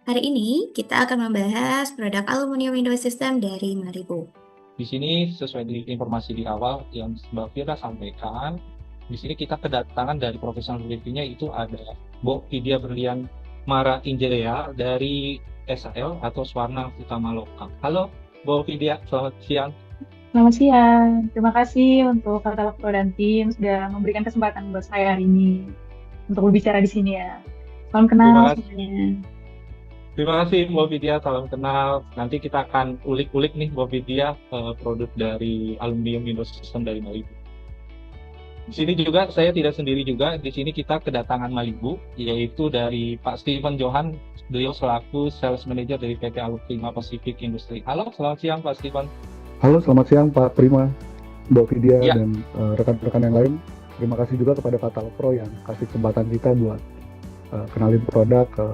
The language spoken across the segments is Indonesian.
Hari ini kita akan membahas produk aluminium window system dari Maribo. Di sini sesuai di informasi di awal yang Mbak Fira sampaikan, di sini kita kedatangan dari profesional reviewnya itu ada Bo Vidya Berlian Mara Injaya dari SAL atau Swarna Utama Lokal. Halo Bo Vidya, selamat siang. Selamat siang. Terima kasih untuk Katalog Pro dan tim sudah memberikan kesempatan buat saya hari ini untuk berbicara di sini ya. Salam Terima kenal kasih. semuanya. Terima kasih Mbak Vidya, salam kenal. Nanti kita akan ulik-ulik nih Mbak Vidya produk dari aluminium window system dari Malibu. Di sini juga saya tidak sendiri juga. Di sini kita kedatangan Malibu, yaitu dari Pak Steven Johan. Beliau selaku Sales Manager dari PT Aluprima Pacific Industry. Halo, selamat siang Pak Steven. Halo, selamat siang Pak Prima, Mbak Vidya, Ya. dan rekan-rekan yang lain. Terima kasih juga kepada Katalog Pro yang kasih kesempatan kita buat kenalin produk ke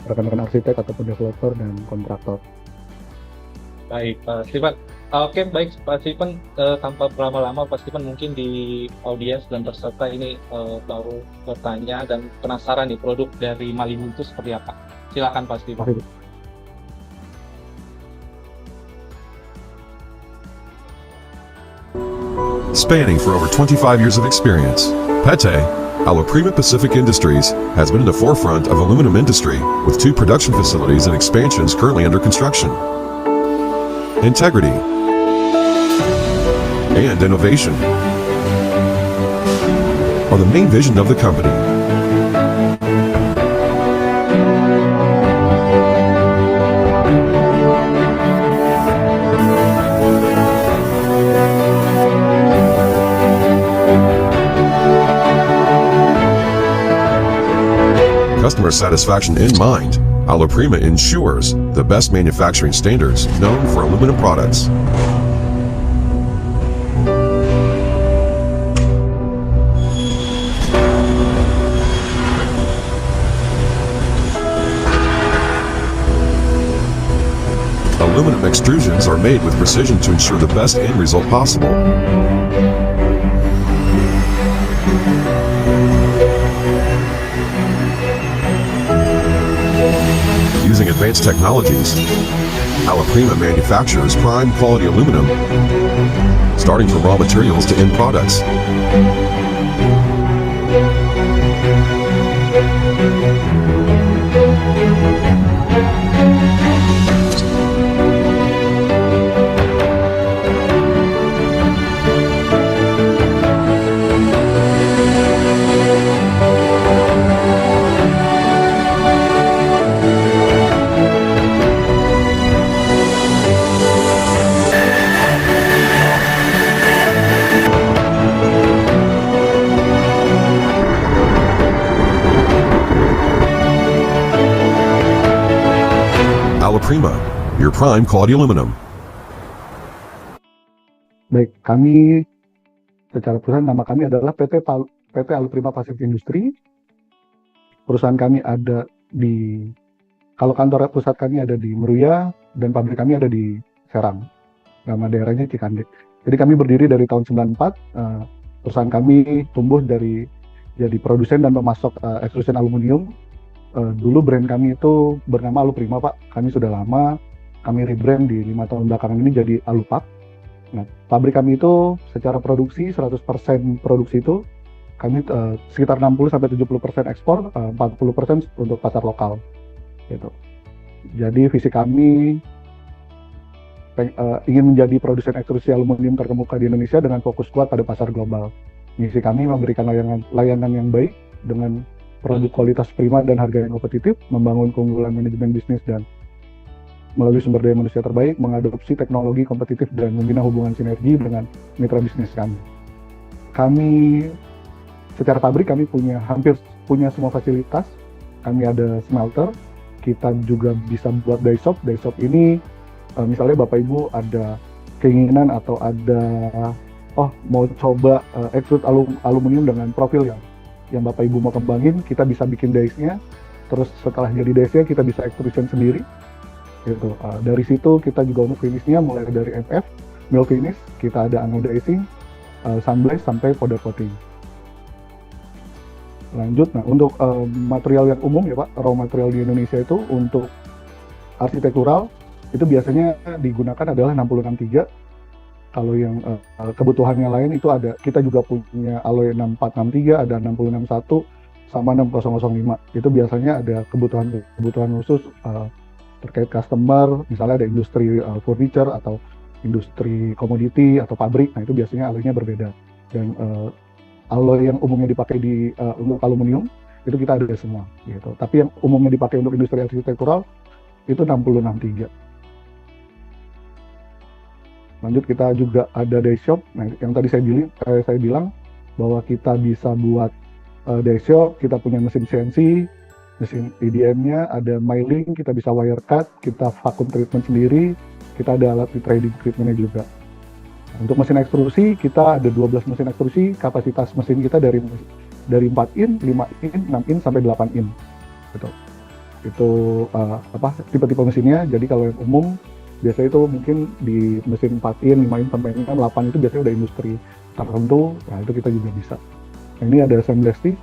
rekan-rekan arsitek ataupun developer dan kontraktor. Baik, Pak Steven. Oke, baik Pak Steven, tanpa berlama-lama Pak Steven mungkin di audiens dan peserta ini baru bertanya dan penasaran nih produk dari Malibu itu seperti apa. Silakan Pak Steven. Oke. Spanning for over 25 years of experience, Pete, Aluprima Pacific Industries, has been in the forefront of aluminum industry with 2 production facilities and expansions currently under construction. Integrity and innovation are the main vision of the company. Customer satisfaction in mind, Aluprima ensures the best manufacturing standards known for aluminum products. Aluminum extrusions are made with precision to ensure the best end result possible. Using advanced technologies, Aluprima manufactures prime quality aluminum, starting from raw materials to end products. Aluprima, your prime quality aluminum. Baik, kami secara perusahaan nama kami adalah PT Aluprima Pacific Industry. Perusahaan kami ada kalau kantor pusat kami ada di Meruya dan pabrik kami ada di Serang. Nama daerahnya Cikande. Jadi kami berdiri dari tahun 94. Perusahaan kami tumbuh jadi produsen dan pemasok extrusion aluminium. Dulu brand kami itu bernama Aluprima, Pak. Kami sudah lama, kami rebrand di 5 tahun belakangan ini jadi Alupak. Nah, pabrik kami itu secara produksi, 100% produksi itu, kami sekitar 60-70% ekspor, 40% untuk pasar lokal. Gitu. Jadi visi kami ingin menjadi produsen ekstrusi aluminium terkemuka di Indonesia dengan fokus kuat pada pasar global. Misi kami memberikan layanan yang baik dengan produk kualitas prima dan harga yang kompetitif, membangun keunggulan manajemen bisnis dan melalui sumber daya manusia terbaik, mengadopsi teknologi kompetitif dan membina hubungan sinergi dengan mitra bisnis kami. Kami secara pabrik kami hampir punya semua fasilitas. Kami ada smelter, kita juga bisa buat die shop. Die shop ini misalnya Bapak Ibu ada keinginan atau mau coba extrude aluminium dengan profil yang Bapak Ibu mau kembangin, kita bisa bikin dies-nya, terus setelah jadi dies-nya kita bisa extrusion sendiri gitu. Dari situ kita juga untuk finish-nya mulai dari MF, mill finish, kita ada anodizing, sunblaze sampai powder coating. Lanjut, nah untuk material yang umum ya Pak, raw material di Indonesia itu untuk arsitektural itu biasanya digunakan adalah 6063. Kalau yang kebutuhannya lain itu ada, kita juga punya alloy 6463, ada 6061 sama 6005. Itu biasanya ada kebutuhan khusus terkait customer, misalnya ada industri furniture atau industri komoditi atau pabrik. Nah itu biasanya alloynya berbeda. Dan alloy yang umumnya dipakai untuk aluminium itu kita ada semua gitu. Tapi yang umumnya dipakai untuk industri arsitektural itu 6063. Lanjut, kita juga ada die shop. Nah, yang tadi saya bilang bahwa kita bisa buat die shop, kita punya mesin CNC, mesin EDM-nya, ada milling, kita bisa wire cut, kita vacuum treatment sendiri, kita ada alat trading treatment-nya juga. Untuk mesin ekstrusi, kita ada 12 mesin ekstrusi, kapasitas mesin kita dari 4 in, 5 in, 6 in, sampai 8 in. Gitu. Itu tipe-tipe mesinnya. Jadi kalau yang umum, biasanya itu mungkin di mesin 4 in, 5 in, sampai 8 itu biasanya udah industri tertentu, nah itu kita juga bisa. Nah, ini ada seamless stick,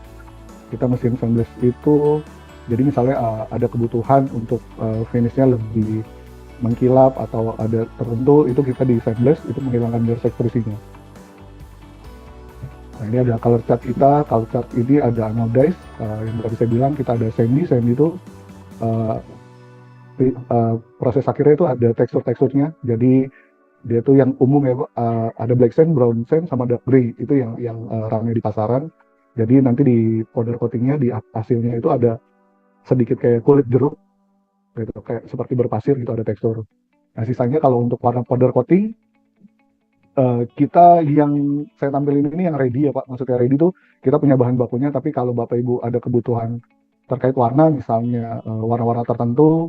kita mesin seamless itu, jadi misalnya ada kebutuhan untuk finishnya lebih mengkilap atau ada tertentu, itu kita di seamless, itu menghilangkan garis ekstrusinya. Nah ini ada color chart kita, color chart ini ada anodize, yang tadi saya bilang kita ada sandy itu proses akhirnya itu ada teksturnya, jadi dia tuh yang umum ya, ada black sand, brown sand, sama dark gray, itu yang ramai di pasaran. Jadi nanti di powder coatingnya, di hasilnya itu ada sedikit kayak kulit jeruk, gitu, kayak seperti berpasir gitu, ada tekstur. Nah sisanya kalau untuk warna powder coating, kita yang saya tampilin ini yang ready ya Pak, maksudnya ready itu kita punya bahan bakunya, tapi kalau Bapak Ibu ada kebutuhan terkait warna, misalnya warna-warna tertentu,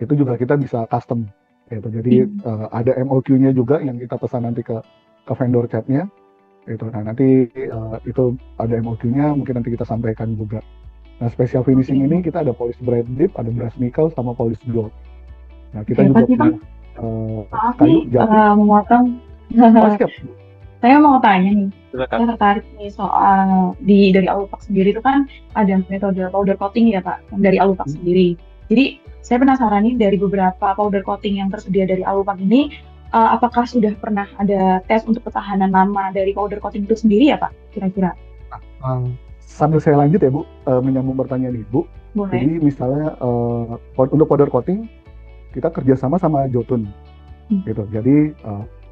itu juga kita bisa custom gitu. Jadi ada MOQ-nya juga yang kita pesan nanti ke vendor chatnya gitu. Nah nanti itu ada MOQ-nya, mungkin nanti kita sampaikan juga. Nah special finishing ini kita ada polish bright dip, ada brush nickel, sama polish gold. Nah kita juga punya kayu jati. Memotong. Siap. Saya mau tanya nih, Silakan. saya tertarik nih soal dari Alupak sendiri itu kan ada metode powder coating ya Pak, yang dari Alupak sendiri. Jadi saya penasaran nih, dari beberapa powder coating yang tersedia dari Alupak ini, apakah sudah pernah ada tes untuk ketahanan lama dari powder coating itu sendiri ya Pak, kira-kira? Sambil saya lanjut ya Bu, menyambung pertanyaan Ibu. Boleh. Jadi misalnya untuk powder coating kita kerjasama sama Jotun, gitu. Jadi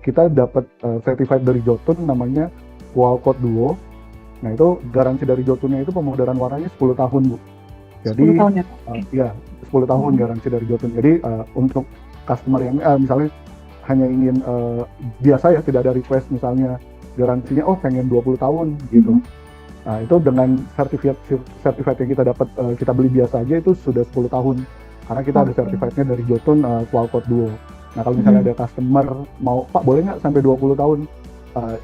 kita dapat certified dari Jotun namanya Qualcoat Duo. Nah itu garansi dari Jotunnya itu pemudaran warnanya 10 tahun Bu. Jadi 10 tahun ya Pak? Ya 10 tahun garansi dari Jotun. Jadi untuk customer yang misalnya hanya ingin biasa ya, tidak ada request misalnya garansinya pengen 20 tahun gitu. Nah itu dengan sertifikat yang kita dapat, kita beli biasa aja itu sudah 10 tahun. Karena kita ada sertifikatnya dari Jotun Qualcoat Duo. Nah kalau misalnya ada customer mau, Pak boleh nggak sampai 20 tahun?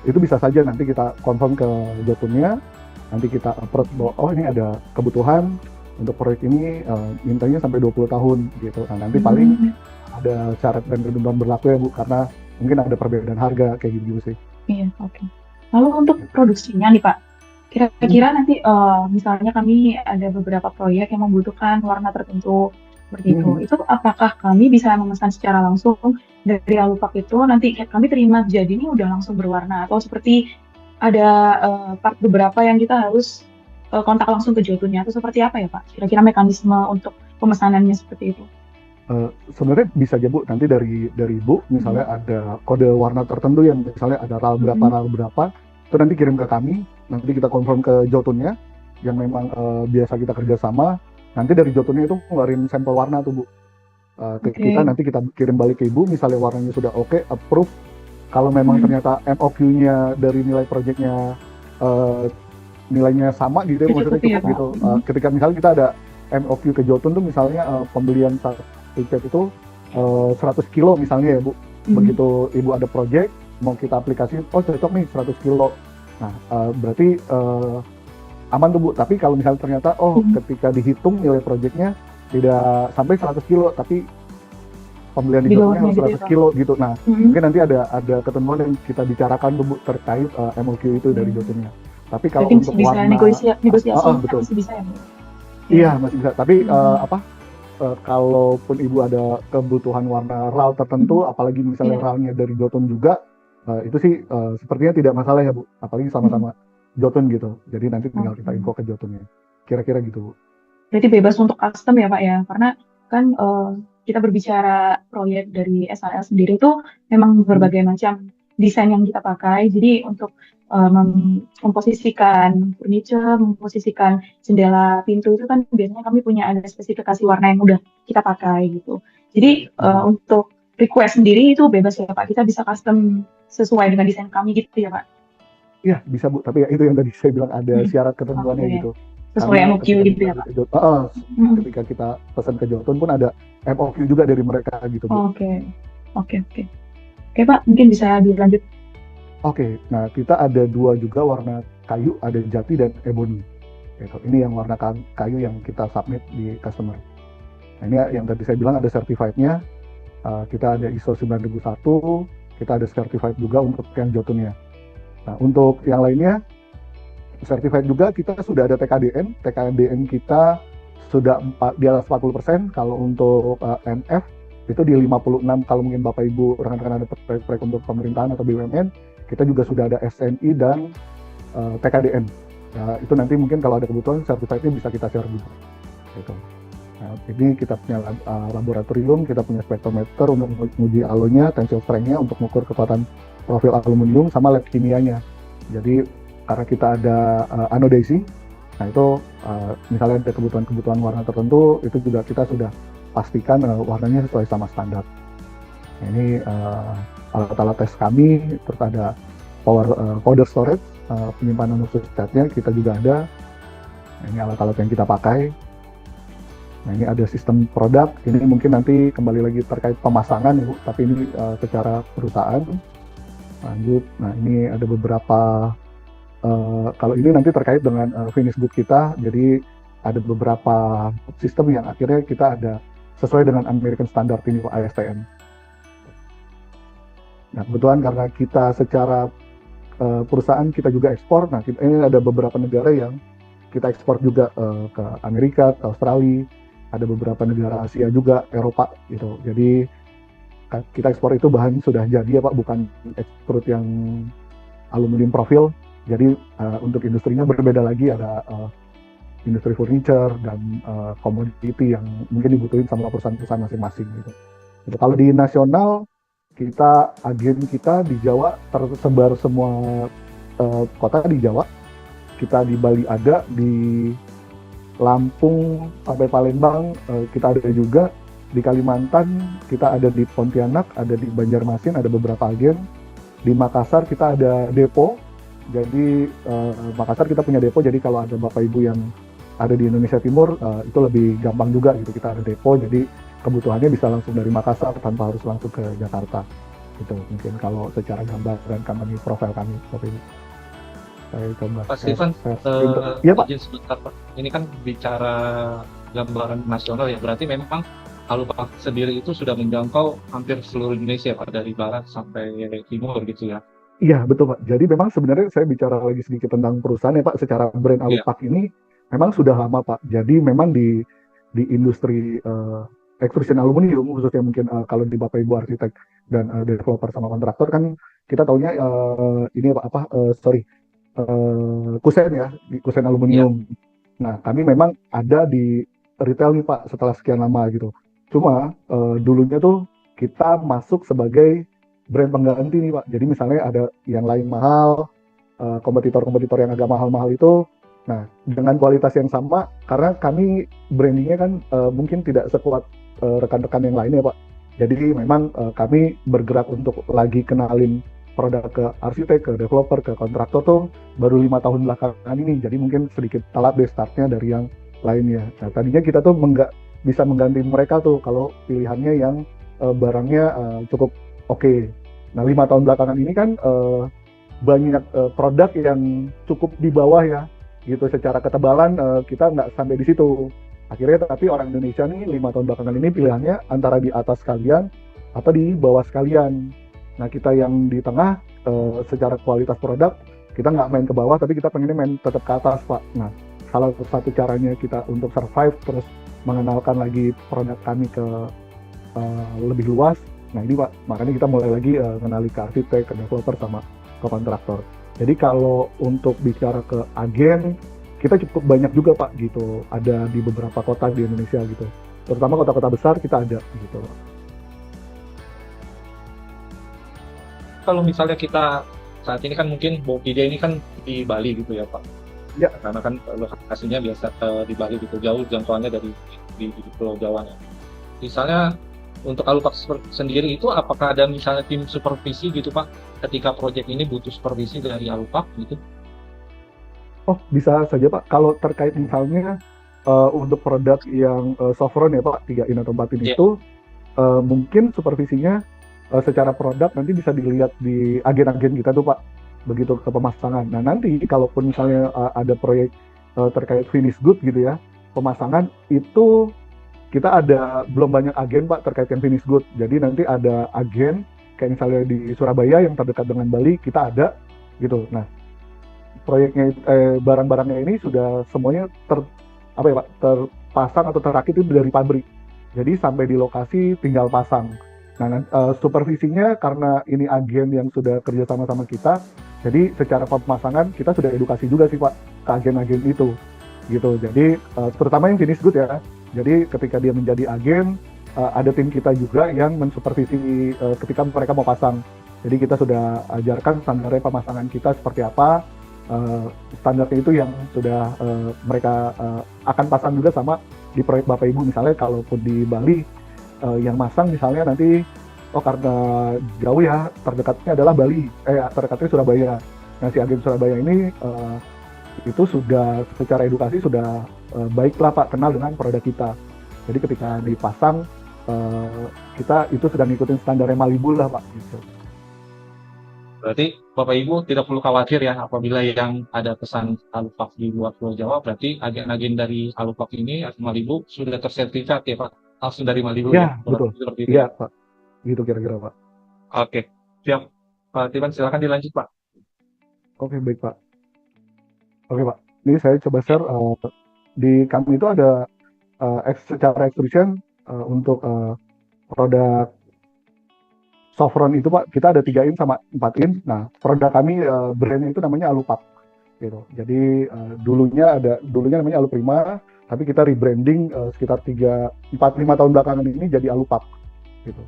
Itu bisa saja, nanti kita confirm ke Jotunnya, nanti kita approve bahwa ini ada kebutuhan untuk proyek ini, mintanya sampai 20 tahun gitu. Nah nanti paling ada syarat dan ketentuan berlaku ya Bu, karena mungkin ada perbedaan harga kayak gitu sih. Iya, oke. Lalu untuk produksinya nih Pak, kira-kira nanti misalnya kami ada beberapa proyek yang membutuhkan warna tertentu seperti itu apakah kami bisa memesan secara langsung dari Alupak itu, nanti kami terima jadi ini udah langsung berwarna, atau seperti ada part beberapa yang kita harus kontak langsung ke Jotunnya, atau seperti apa ya Pak? Kira-kira mekanisme untuk pemesanannya seperti itu? Sebenarnya bisa aja Bu, nanti dari Ibu misalnya ada kode warna tertentu yang misalnya ada RAL berapa, itu nanti kirim ke kami, nanti kita confirm ke Jotunnya yang memang biasa kita kerjasama. Nanti dari Jotunnya itu ngeluarin sampel warna tuh Bu. Kita nanti kita kirim balik ke Ibu, misalnya warnanya sudah oke, approve. Kalau memang ternyata MOQ-nya dari nilai proyeknya nilainya sama gitu ya, maksudnya cukup gitu. Ketika misalnya kita ada MOQ ke Jotun tuh misalnya pembelian satu cat itu 100 kilo misalnya ya Bu. Begitu Ibu ada proyek, mau kita aplikasi, cocok nih 100 kilo. Nah berarti aman tuh Bu. Tapi kalau misalnya ternyata ketika dihitung nilai proyeknya tidak sampai 100 kilo, tapi pembelian di Jotunnya harus 100 kilo gitu. Nah mungkin nanti ada ketentuan yang kita bicarakan tuh Bu terkait MOQ itu dari Jotunnya. Tapi kalau Berarti masih untuk bisa warna, negosiasi betul. masih bisa ya, Bu? Iya masih bisa. Tapi Mhm. kalaupun ibu ada kebutuhan warna RAL tertentu, apalagi misalnya Iya. RAL-nya dari Jotun juga, itu sih sepertinya tidak masalah ya Bu. Apalagi sama-sama Jotun gitu. Jadi nanti tinggal kita info ke Jotunnya. Kira-kira gitu Bu. Berarti bebas untuk custom ya Pak ya, karena kan kita berbicara proyek dari SAL sendiri itu memang berbagai macam desain yang kita pakai. Jadi untuk memposisikan furniture, memposisikan jendela, pintu itu kan biasanya kami punya ada spesifikasi warna yang udah kita pakai gitu. Jadi untuk request sendiri itu bebas ya Pak, kita bisa custom sesuai dengan desain kami gitu ya Pak. Iya bisa Bu. Tapi ya itu yang tadi saya bilang ada syarat ketentuannya Oke. gitu. Sesuai Karena MOQ gitu ya Pak. ketika kita pesan ke Jotun pun ada MOQ juga dari mereka gitu Bu. Oke. Oke Pak, mungkin bisa dilanjut. Oke, nah kita ada dua juga warna kayu, ada jati dan ebony. Gitu. Ini yang warna kayu yang kita submit di customer. Nah ini yang tadi saya bilang ada certified-nya. Kita ada ISO 9001, kita ada certified juga untuk yang Jotunnya. Nah untuk yang lainnya certified juga kita sudah ada TKDN kita sudah di atas 40%. Kalau untuk MF itu di 56. Kalau mungkin Bapak Ibu rekan-rekan ada proyek untuk pemerintahan atau BUMN, kita juga sudah ada SNI dan TKDN. Ya, itu nanti mungkin kalau ada kebutuhan certified-nya bisa kita share juga. Gitu. Nah, ini kita punya laboratorium, kita punya spektrometer untuk menguji alonya, tensile strength-nya untuk mengukur kekuatan profil aluminium, sama lab kimianya. Jadi karena kita ada anodasi, nah itu misalnya ada kebutuhan warna tertentu, itu juga kita sudah pastikan warnanya sesuai sama standar. Nah, ini alat-alat tes kami, terus ada powder storage, penyimpanan khusus catnya kita juga ada. Nah, ini alat-alat yang kita pakai. Nah ini ada sistem produk, ini mungkin nanti kembali lagi terkait pemasangan ya Bu, tapi ini secara perusahaan. Lanjut, nah ini ada beberapa, kalau ini nanti terkait dengan finish good kita, jadi ada beberapa sistem yang akhirnya kita ada sesuai dengan American Standard ini Pak, ASTM. Nah kebetulan karena kita secara perusahaan kita juga ekspor, nah ini ada beberapa negara yang kita ekspor juga ke Amerika, ke Australia, ada beberapa negara Asia juga, Eropa gitu. Jadi kita ekspor itu bahan sudah jadi ya Pak, bukan ekspor yang aluminium profil. Jadi untuk industrinya berbeda lagi, ada industri furniture dan komoditi yang mungkin dibutuhin sama perusahaan-perusahaan masing-masing gitu. Jadi kalau di nasional agen kita di Jawa tersebar semua kota di Jawa. Kita di Bali ada, di Lampung sampai Palembang kita ada juga, di Kalimantan kita ada, di Pontianak ada, di Banjarmasin ada beberapa agen, di Makassar kita ada depo. Jadi Makassar kita punya depo, jadi kalau ada Bapak Ibu yang ada di Indonesia Timur itu lebih gampang juga gitu, kita ada depo, jadi kebutuhannya bisa langsung dari Makassar tanpa harus langsung ke Jakarta gitu. Mungkin kalau secara gambar dan kami profil kami Bapak Ibu. Saya coba. Pak Stephen, ya Pak. izin sebentar Pak. Ini kan bicara gambaran nasional ya, berarti memang Alupak sendiri itu sudah menjangkau hampir seluruh Indonesia Pak, dari barat sampai timur gitu ya. Iya betul Pak. Jadi memang sebenarnya saya bicara lagi sedikit tentang perusahaan ya Pak. Secara brand Alupak ini memang sudah lama Pak. Jadi memang di industri extrusion aluminium khususnya, mungkin kalau di Bapak Ibu arsitek dan developer sama kontraktor kan kita taunya ini kusen ya, di kusen aluminium. Nah kami memang ada di retail nih Pak setelah sekian lama gitu. Cuma dulunya tuh kita masuk sebagai brand pengganti nih Pak. Jadi misalnya ada yang lain mahal, kompetitor-kompetitor yang agak mahal-mahal itu, nah dengan kualitas yang sama, karena kami brandingnya kan mungkin tidak sekuat rekan-rekan yang lainnya Pak. Jadi memang kami bergerak untuk lagi kenalin produk ke arsitek, ke developer, ke kontraktor tuh baru 5 tahun belakangan ini. Jadi mungkin sedikit telat deh startnya dari yang lainnya. Nah tadinya kita tuh bisa mengganti mereka tuh kalau pilihannya yang barangnya cukup oke. Nah 5 tahun belakangan ini kan banyak produk yang cukup di bawah ya gitu, secara ketebalan kita nggak sampai di situ. Akhirnya tapi orang Indonesia nih 5 tahun belakangan ini pilihannya antara di atas sekalian atau di bawah sekalian. Nah kita yang di tengah secara kualitas produk Kita nggak main ke bawah, tapi kita pengennya main tetap ke atas, Pak. Nah, salah satu caranya kita untuk survive terus mengenalkan lagi produk kami ke lebih luas. Nah ini Pak, makanya kita mulai lagi kenali ke arsitek, ke developer, sama ke kontraktor. Jadi kalau untuk bicara ke agen, kita cukup banyak juga Pak gitu. Ada di beberapa kota di Indonesia gitu. Terutama kota-kota besar kita ada gitu. Kalau misalnya kita saat ini kan mungkin Bovidia ini kan di Bali gitu ya Pak. Ya. Karena kan lokasinya biasa di Bali gitu, jauh jangkauannya dari di Pulau Jawa. Misalnya untuk Alupak sendiri itu apakah ada misalnya tim supervisi gitu Pak ketika proyek ini butuh supervisi dari Alupak gitu? Oh bisa saja Pak, kalau terkait misalnya untuk produk yang sovereign ya Pak, 3in atau 4in itu mungkin supervisinya secara produk nanti bisa dilihat di agen-agen kita tuh Pak, begitu ke pemasangan. Nah nanti kalaupun misalnya ada proyek terkait finish good gitu ya, pemasangan itu kita ada belum banyak agen Pak terkait yang finish good. Jadi nanti ada agen kayak misalnya di Surabaya yang terdekat dengan Bali kita ada gitu. Nah proyeknya barang-barangnya ini sudah semuanya terpasang atau terakit itu dari pabrik. Jadi sampai di lokasi tinggal pasang. Nah, supervisinya karena ini agen yang sudah kerja sama kita, jadi secara pemasangan kita sudah edukasi juga sih Pak ke agen-agen itu, gitu. Jadi terutama yang finish good ya. Jadi ketika dia menjadi agen, ada tim kita juga yang mensupervisi ketika mereka mau pasang. Jadi kita sudah ajarkan standarnya pemasangan kita seperti apa, standarnya itu yang sudah mereka akan pasang juga sama di proyek Bapak Ibu. Misalnya kalaupun di Bali, yang masang misalnya nanti karena jauh ya terdekatnya adalah Bali, terdekatnya Surabaya. Nah si agen Surabaya ini itu sudah secara edukasi sudah baiklah Pak kenal dengan produk kita. Jadi ketika dipasang kita itu sudah ngikutin standarnya Malibu lah Pak gitu. Berarti Bapak Ibu tidak perlu khawatir ya apabila yang ada pesan Alupak di luar Pulau Jawa, berarti agen-agen dari Alupak ini atau Malibu sudah tersertifikat ya Pak, langsung dari Malibu ya? Betul. Iya Pak, gitu kira-kira Pak. Oke, siap. Pak Tiban silakan dilanjut Pak. Oke baik Pak. Oke Pak, ini saya coba share di kami itu ada secara extrusion untuk produk sovereign itu Pak, kita ada 3in sama 4in. Nah, produk kami brandnya itu namanya Alupak gitu. Jadi dulunya namanya Aluprima, tapi kita rebranding sekitar 4-5 tahun belakangan ini jadi Alupak gitu.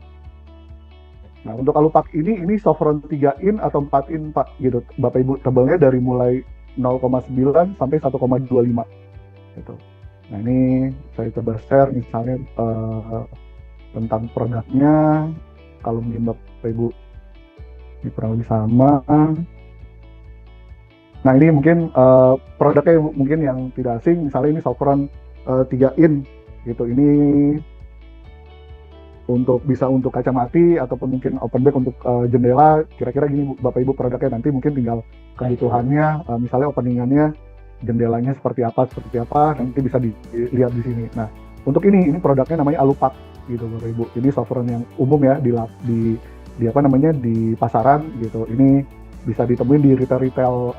Nah, untuk Alupak ini sovereign 3in atau 4in Pak gitu. Bapak Ibu tebelnya dari mulai 0,9 sampai 1,25 gitu. Nah, ini saya coba share misalnya tentang produknya. Kalau mungkin Bapak Ibu ini kurang lebih sama. Nah ini mungkin produknya mungkin yang tidak asing, misalnya ini sovereign 3in gitu. Ini bisa untuk kaca mati ataupun mungkin open back untuk jendela. Kira-kira gini Bapak Ibu produknya, nanti mungkin tinggal kebutuhannya, misalnya openingannya jendelanya seperti apa nanti bisa dilihat di sini. Nah untuk ini produknya namanya Alupak gitu Bapak Ibu. Ini sovereign yang umum ya di pasaran gitu. Ini bisa ditemuin di retail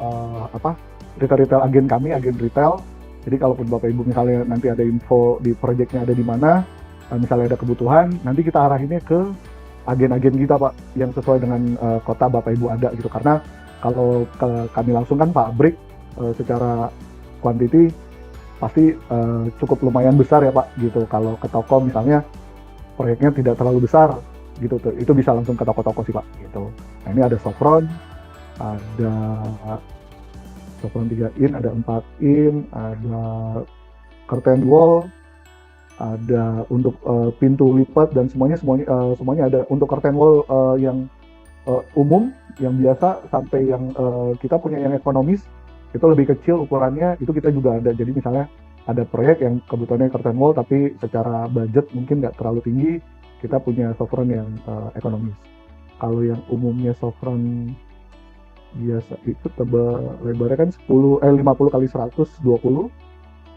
agen kami, agen retail. Jadi kalaupun Bapak Ibu misalnya nanti ada info di proyeknya ada di mana, misalnya ada kebutuhan, nanti kita arahinnya ke agen-agen kita Pak yang sesuai dengan kota Bapak Ibu ada gitu. Karena kalau kami langsung kan pabrik secara quantity pasti cukup lumayan besar ya Pak gitu. Kalau ke toko misalnya proyeknya tidak terlalu besar gitu tuh, itu bisa langsung ke toko-toko sih Pak gitu. Nah ini ada sovereign 3in, ada 4in, ada curtain wall, ada untuk pintu lipat dan semuanya ada. Untuk curtain wall yang umum, yang biasa sampai yang kita punya yang ekonomis itu lebih kecil ukurannya, itu kita juga ada. Jadi misalnya ada proyek yang kebutuhannya curtain wall tapi secara budget mungkin nggak terlalu tinggi, kita punya sovereign yang ekonomis. Kalau yang umumnya sovereign biasa itu lebarnya kan 50 kali 120.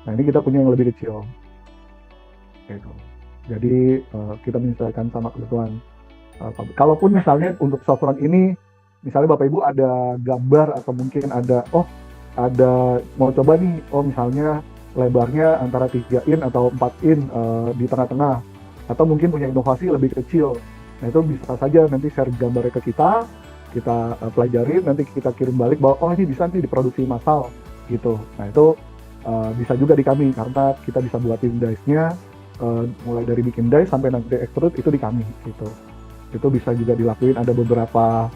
Nah ini kita punya yang lebih kecil gitu. Jadi kita menyesuaikan sama kebutuhan. Kalaupun misalnya untuk sovereign ini misalnya Bapak Ibu ada gambar atau mungkin ada mau coba nih, misalnya lebarnya antara 3 in atau 4 in di tengah-tengah, atau mungkin punya inovasi lebih kecil. Nah itu bisa saja nanti share gambarnya ke kita pelajarin, nanti kita kirim balik bahwa ini bisa nih diproduksi massal gitu. Nah itu bisa juga di kami, karena kita bisa buatin dice-nya mulai dari bikin dice sampai nanti extrude itu di kami gitu. Itu bisa juga dilakuin. Ada beberapa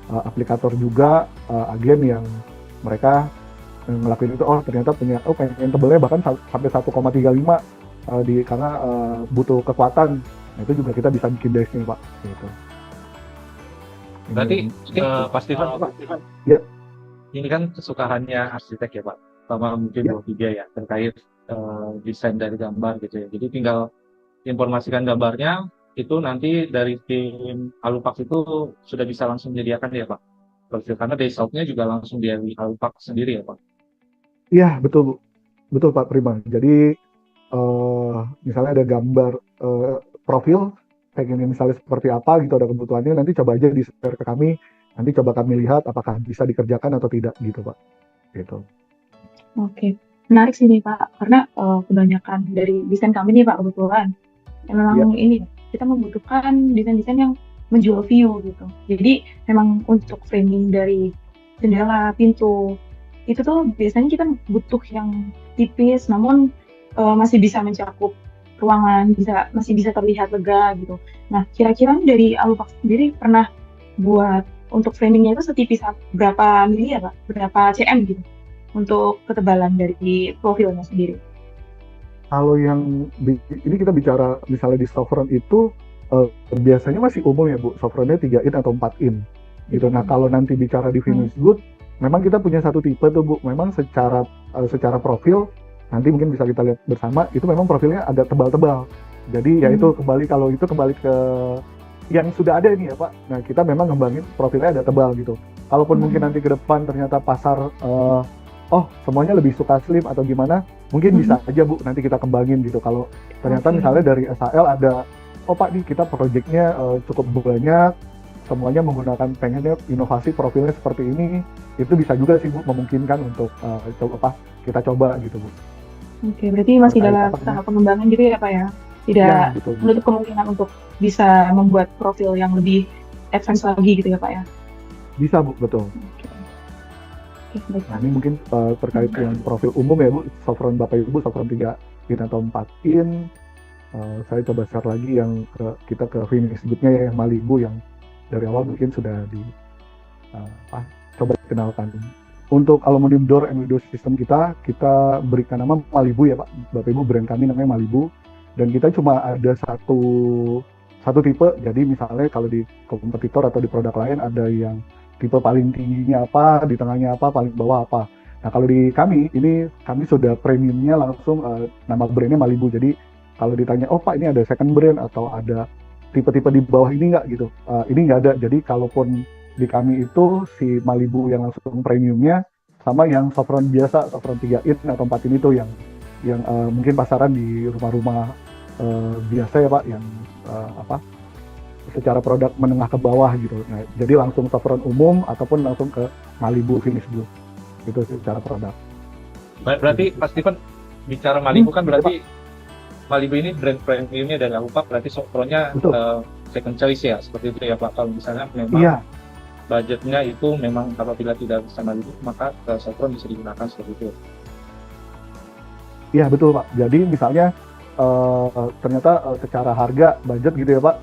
aplikator juga agen yang mereka ngelakuin itu, ternyata punya pengen tebelnya bahkan sampai 1,35 karena butuh kekuatan. Nah, itu juga kita bisa bikin dice-nya Pak gitu. Berarti pasti Pak, ya. Ini kan kesukaannya arsitek ya Pak, sama mungkin Bu Vidya ya, terkait desain dari gambar gitu ya. Jadi tinggal informasikan gambarnya, itu nanti dari tim Alupak itu sudah bisa langsung menyediakan ya Pak, karena layout-nya juga langsung dari Alupak sendiri ya Pak. Iya betul Pak Prima. Jadi misalnya ada gambar profil kayak gini, misalnya seperti apa gitu, ada kebutuhannya, nanti coba aja di-share ke kami, nanti coba kami lihat apakah bisa dikerjakan atau tidak gitu Pak. Gitu. Oke, menarik sih nih Pak, karena kebanyakan dari desain kami nih Pak kebetulan memang ini kita membutuhkan desain-desain yang menjual view gitu. Jadi memang untuk framing dari jendela, pintu itu tuh biasanya kita butuh yang tipis, namun masih bisa mencakup ruangan, masih bisa terlihat lega gitu. Nah, kira-kira dari Alupak sendiri pernah buat untuk framingnya itu setipis berapa mili ya Pak? Berapa cm gitu untuk ketebalan dari profilnya sendiri? Kalau yang ini kita bicara misalnya di sovereign itu biasanya masih umum ya Bu, sovereignnya 3 in atau 4 in gitu. Nah kalau nanti bicara di finish good, memang kita punya satu tipe tuh Bu, memang secara profil nanti mungkin bisa kita lihat bersama, itu memang profilnya ada tebal-tebal. Jadi ya itu kembali ke yang sudah ada ini ya Pak. Nah kita memang ngembangin profilnya ada tebal gitu. Kalaupun mungkin nanti ke depan ternyata pasar semuanya lebih suka slim atau gimana, mungkin bisa aja Bu nanti kita kembangin gitu. Kalau ternyata misalnya dari SAL ada, Pak nih kita proyeknya cukup banyak, semuanya menggunakan pengennya inovasi profilnya seperti ini, itu bisa juga sih Bu memungkinkan untuk kita coba gitu Bu. Oke, berarti masih dalam tahap pengembangan gitu ya Pak ya? Tidak menutup kemungkinan untuk bisa membuat profil yang lebih advance lagi gitu ya Pak ya? Bisa Bu, betul. Nah, ini mungkin terkait yang profil umum ya Bu, sovereign Bapak Ibu, sovereign 3 in atau 4 in, saya coba share lagi yang kita ke finish good-nya ya, yang Malibu yang dari awal mungkin sudah coba dikenalkan. Untuk aluminium door and window system kita berikan nama Malibu ya Pak, Bapak Ibu, brand kami namanya Malibu, dan kita cuma ada satu tipe. Jadi misalnya kalau di kompetitor atau di produk lain ada yang tipe paling tingginya apa, di tengahnya apa, paling bawah apa. Nah kalau di kami sudah premiumnya langsung nama brandnya Malibu. Jadi kalau ditanya, Pak ini ada second brand atau ada tipe-tipe di bawah ini nggak gitu, ini nggak ada. Jadi kalaupun di kami itu si Malibu yang langsung premiumnya sama yang sovereign biasa, sovereign 3 in atau 4 in itu yang mungkin pasaran di rumah-rumah biasa ya Pak, yang secara produk menengah ke bawah gitu. Nah, jadi langsung sovereign umum ataupun langsung ke Malibu finish blue itu secara produk. Berarti Pak Steven bicara Malibu kan berarti Malibu ini brand premiumnya dari Alupak, berarti sovereignnya second choice ya, seperti itu ya Pak. Kalau misalnya memang budgetnya itu memang apabila tidak bisa Malibu, maka sovereign bisa digunakan seperti itu. Iya betul Pak. Jadi misalnya ternyata secara harga budget gitu ya Pak,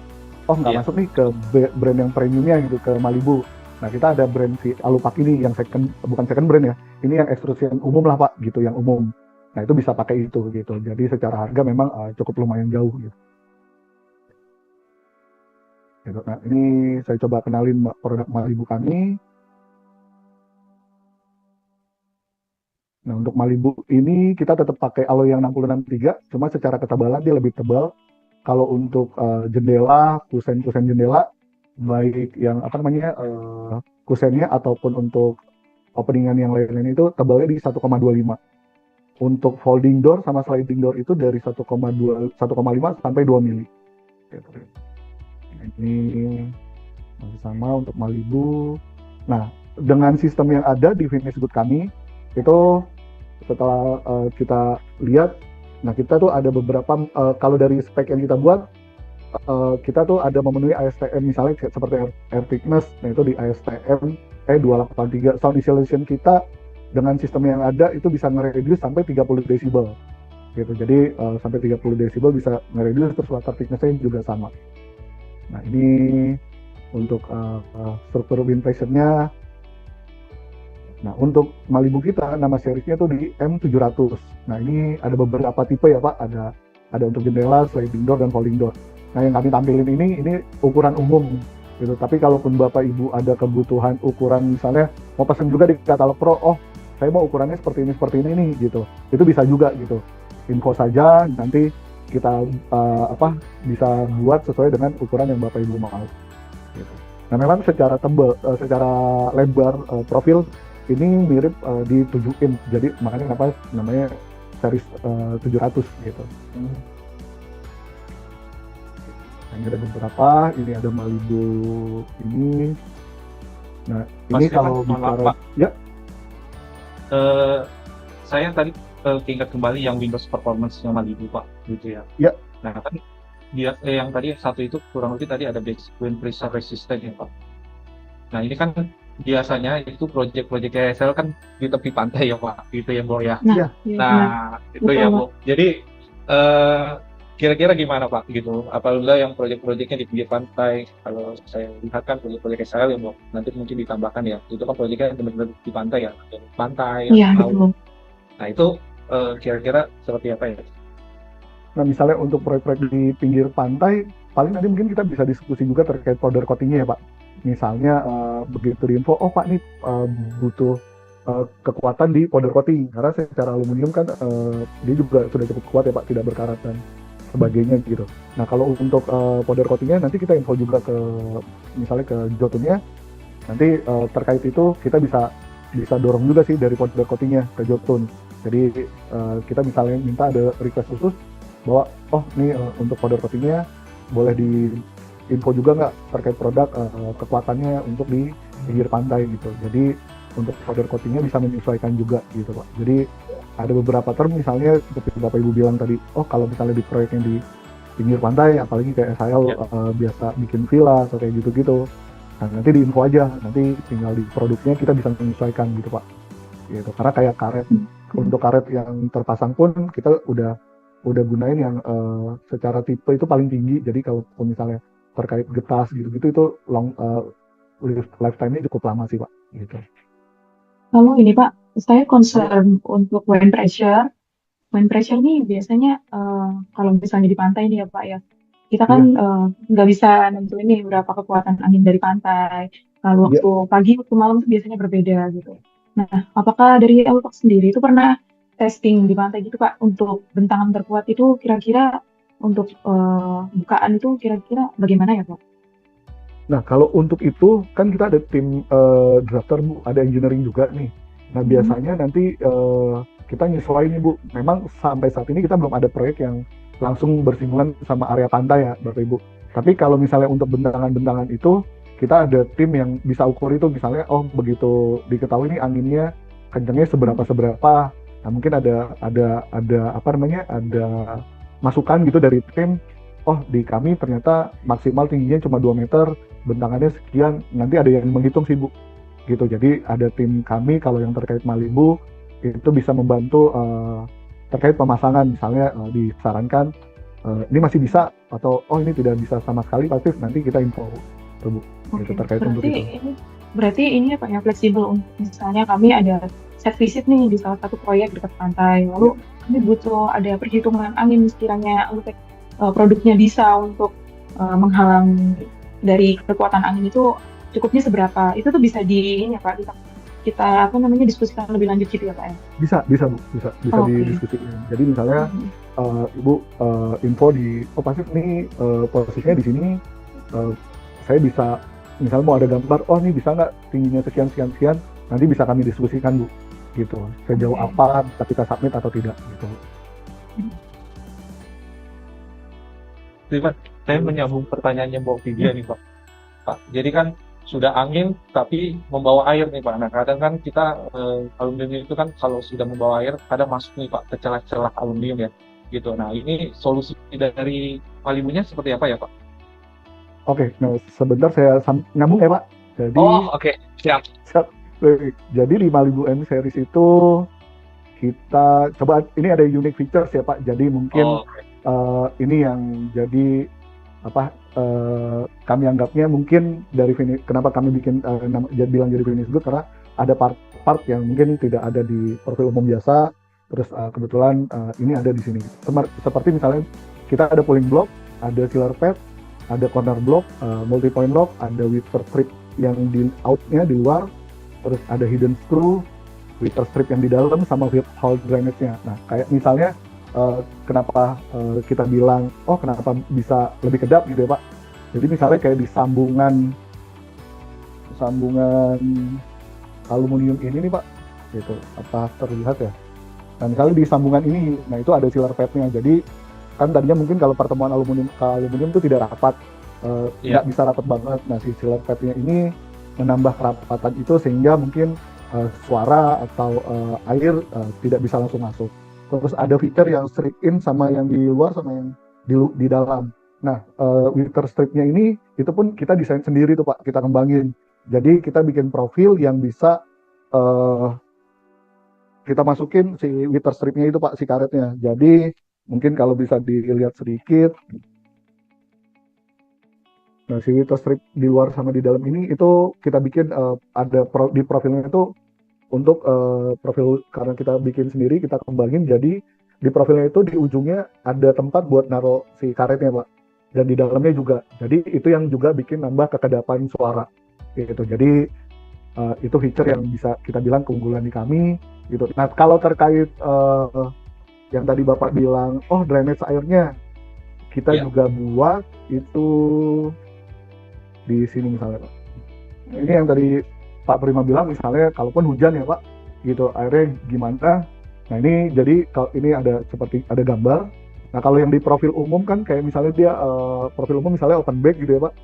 nggak masuk nih ke brand yang premiumnya gitu, ke Malibu. Nah kita ada brand si Alupak ini yang bukan second brand ya, ini yang extrusion umum lah Pak gitu, yang umum. Nah itu bisa pakai itu gitu. Jadi secara harga memang cukup lumayan jauh gitu. Nah ini saya coba kenalin produk Malibu kami. Nah untuk Malibu ini kita tetap pakai alloy yang 66.3, cuma secara ketebalan dia lebih tebal. Kalau untuk jendela, kusen jendela, baik yang kusennya ataupun untuk openingan yang lain-lain itu tebalnya di 1,25. Untuk folding door sama sliding door itu dari 1,5 sampai 2 mili. Ini masih sama untuk Malibu. Nah, dengan sistem yang ada di finish good kami, itu setelah kita lihat, nah kita tuh ada beberapa, kalau dari spek yang kita buat, kita tuh ada memenuhi ASTM misalnya seperti air thickness, nah itu di ASTM E283. Sound isolation kita dengan sistem yang ada itu bisa nge-reduce sampai 30 desibel gitu. Jadi sampai 30 desibel bisa nge-reduce, terus water thickness-nya juga sama. Nah ini untuk struktur wind pressure-nya. Nah untuk Malibu kita nama seriesnya tuh di M700. Nah ini ada beberapa tipe ya Pak, ada untuk jendela, sliding door, dan folding door. Nah yang kami tampilin ini ukuran umum gitu. Tapi kalaupun Bapak Ibu ada kebutuhan ukuran, misalnya mau pesan juga di katalog Pro, oh saya mau ukurannya seperti ini nih gitu, itu bisa juga gitu. Info saja, nanti kita bisa buat sesuai dengan ukuran yang Bapak Ibu mau gitu. Nah memang secara secara lebar profil ini mirip di 7 in, jadi makanya kenapa namanya series 700 gitu. Ini ada beberapa, ini ada Malibu ini. Nah ini kalau bicara ya, saya tadi ingat kembali yang Windows Performance-nya Malibu Pak, gitu ya. Ya. Nah kan dia yang tadi satu itu kurang lebih tadi ada wind pressure resistant ya Pak. Nah ini kan biasanya itu proyek-proyek ESL kan di tepi pantai ya Pak, gitu ya Bu ya. Nah itu ya Bu. Jadi kira-kira gimana Pak gitu? Apabila yang proyek-proyeknya di pinggir pantai, kalau saya lihat kan proyek-proyek ESL yang nanti mungkin ditambahkan ya, itu kan proyeknya benar-benar di pantai ya, pantai, betul. Nah itu kira-kira seperti apa ya? Nah misalnya untuk proyek-proyek di pinggir pantai, paling nanti mungkin kita bisa diskusi juga terkait powder coatingnya ya Pak. Misalnya begitu diinfo, oh Pak ini butuh kekuatan di powder coating, karena secara aluminium kan dia juga sudah cukup kuat ya Pak, tidak berkarat dan sebagainya gitu. Nah kalau untuk powder coatingnya nanti kita info juga ke misalnya ke Jotunnya, nanti terkait itu kita bisa dorong juga sih dari powder coatingnya ke Jotun. Jadi kita misalnya minta ada request khusus bahwa oh ini untuk powder coatingnya boleh di info juga nggak terkait produk kekuatannya untuk di pinggir pantai gitu. Jadi untuk powder coatingnya bisa menyesuaikan juga gitu Pak. Jadi ada beberapa term misalnya seperti Bapak Ibu bilang tadi, oh kalau misalnya di proyek yang di pinggir pantai, apalagi kayak SIL biasa bikin villa atau kayak gitu-gitu, nah nanti di info aja, nanti tinggal di produknya kita bisa menyesuaikan gitu Pak. Gitu. Karena kayak karet, untuk karet yang terpasang pun kita udah gunain yang secara tipe itu paling tinggi. Jadi kalau misalnya terkait getas gitu-gitu itu lifetime-nya cukup lama sih Pak. Gitu. Lalu ini Pak, saya concern untuk wind pressure. Wind pressure nih biasanya kalau misalnya di pantai nih ya Pak ya, kita kan nggak bisa nentuin nih berapa kekuatan angin dari pantai. Kalau waktu pagi, waktu malam itu biasanya berbeda gitu. Nah, apakah dari Elpak sendiri itu pernah testing di pantai gitu Pak, untuk bentangan terkuat itu kira-kira untuk bukaan itu kira-kira bagaimana ya Pak? Nah kalau untuk itu kan kita ada tim drafter Bu, ada engineering juga nih. Nah biasanya nanti kita nyesuaiin nih Bu. Memang sampai saat ini kita belum ada proyek yang langsung bersinggungan sama area pantai ya Bapak Ibu. Tapi kalau misalnya untuk bentangan-bentangan itu kita ada tim yang bisa ukur itu, misalnya oh begitu diketahui nih anginnya kencangnya seberapa. Nah mungkin ada apa namanya, ada masukan gitu dari tim, oh di kami ternyata maksimal tingginya cuma 2 meter, bentangannya sekian, nanti ada yang menghitung sih Bu gitu. Jadi ada tim kami kalau yang terkait Malibu itu bisa membantu terkait pemasangan, misalnya disarankan ini masih bisa atau oh ini tidak bisa sama sekali pasif, nanti kita info tuh Bu. Gitu, terkait untuk itu. Berarti ini ya Pak ya, fleksibel. Misalnya kami ada set visit nih di salah satu proyek dekat pantai, lalu kami butuh ada perhitungan angin sekiranya produknya bisa untuk menghalang dari kekuatan angin itu cukupnya seberapa, itu tuh bisa ini ya Pak, kita diskusikan lebih lanjut gitu ya Pak ya? Bisa Bu, bisa didiskusikan. Jadi misalnya Ibu info di pasif nih posisinya di sini, saya bisa misalnya mau ada gambar, oh ini bisa nggak tingginya sekian, nanti bisa kami diskusikan Bu gitu, sejauh apa kita submit atau tidak gitu. Saya menyambung pertanyaannya Mbak Vidya nih Pak. Jadi kan sudah angin tapi membawa air nih Pak. Nah kadang kan kita aluminium itu kan kalau sudah membawa air kadang masuk nih Pak ke celah-celah aluminium ya gitu. Nah ini solusi dari Malibunya seperti apa ya Pak? Oke, nah sebentar saya nyambung ya Pak. Jadi, Oh oke, siap. jadi 5000M series itu kita coba, ini ada unique features ya Pak. Jadi mungkin Oh, oke. ini yang jadi apa kami anggapnya mungkin dari kenapa kami bikin bilang jadi finish good, karena ada part-part yang mungkin tidak ada di profil umum biasa, terus kebetulan ini ada di sini. Seperti misalnya kita ada pulling block, ada sealer pad, ada corner block, multi point lock, ada wiper strip yang di outnya di luar, terus ada hidden screw, wiper strip yang di dalam, sama hole drainage-nya. Nah kayak misalnya kenapa kita bilang kenapa bisa lebih kedap gitu ya Pak. Jadi misalnya kayak di sambungan aluminium ini nih Pak, gitu, apa terlihat ya. Nah misalnya di sambungan ini, nah itu ada sealer pad-nya. Jadi kan tadinya mungkin kalau pertemuan aluminium ke aluminium itu tidak rapat, nggak bisa rapat banget. Nah si sealer pad-nya ini menambah kerapatan itu sehingga mungkin suara atau air tidak bisa langsung masuk. Terus ada feature yang strip in sama yang di luar sama yang di dalam. Nah, wiper stripnya ini itu pun kita desain sendiri tuh Pak, kita kembangin. Jadi kita bikin profil yang bisa kita masukin si wiper stripnya itu Pak, si karetnya. Jadi mungkin kalau bisa dilihat sedikit. Nah, si wiper strip di luar sama di dalam ini itu kita bikin ada di profilnya itu untuk profil, karena kita bikin sendiri, kita kembangin. Jadi di profilnya itu di ujungnya ada tempat buat naruh si karetnya Pak, dan di dalamnya juga. Jadi itu yang juga bikin nambah kekedapan suara gitu. Jadi itu feature yang bisa kita bilang keunggulan di kami gitu. Nah kalau terkait yang tadi Bapak bilang drainage airnya, kita juga buat itu di sini misalnya Pak. Ini yang tadi Pak Prima bilang, misalnya kalaupun hujan ya Pak, gitu, airnya gimana. Nah ini jadi kalau ini ada seperti ada gambar. Nah kalau yang di profil umum kan kayak misalnya dia profil umum misalnya open back gitu ya Pak,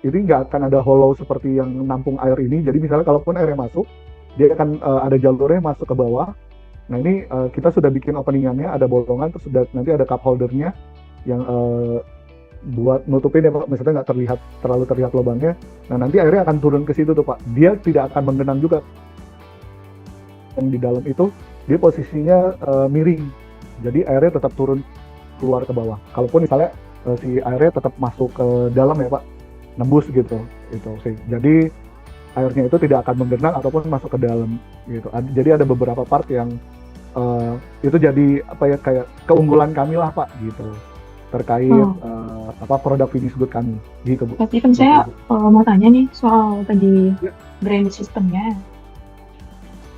ini nggak akan ada hollow seperti yang nampung air ini. Jadi misalnya kalaupun airnya masuk, dia akan ada jalurnya masuk ke bawah. Nah ini kita sudah bikin openingannya, ada bolongan, terus nanti ada cup holdernya yang buat nutupin ya Pak, misalnya nggak terlalu terlihat lubangnya. Nah nanti airnya akan turun ke situ tuh Pak, dia tidak akan menggenang juga. Yang di dalam itu dia posisinya miring, jadi airnya tetap turun keluar ke bawah. Kalaupun misalnya si airnya tetap masuk ke dalam ya Pak, nembus gitu, itu sih. Jadi airnya itu tidak akan menggenang ataupun masuk ke dalam gitu. Jadi ada beberapa part yang itu jadi apa ya, kayak keunggulan kami lah Pak gitu, terkait produk finish good kami gitu Bu. Mas Ivan, saya mau tanya nih soal tadi drainage systemnya.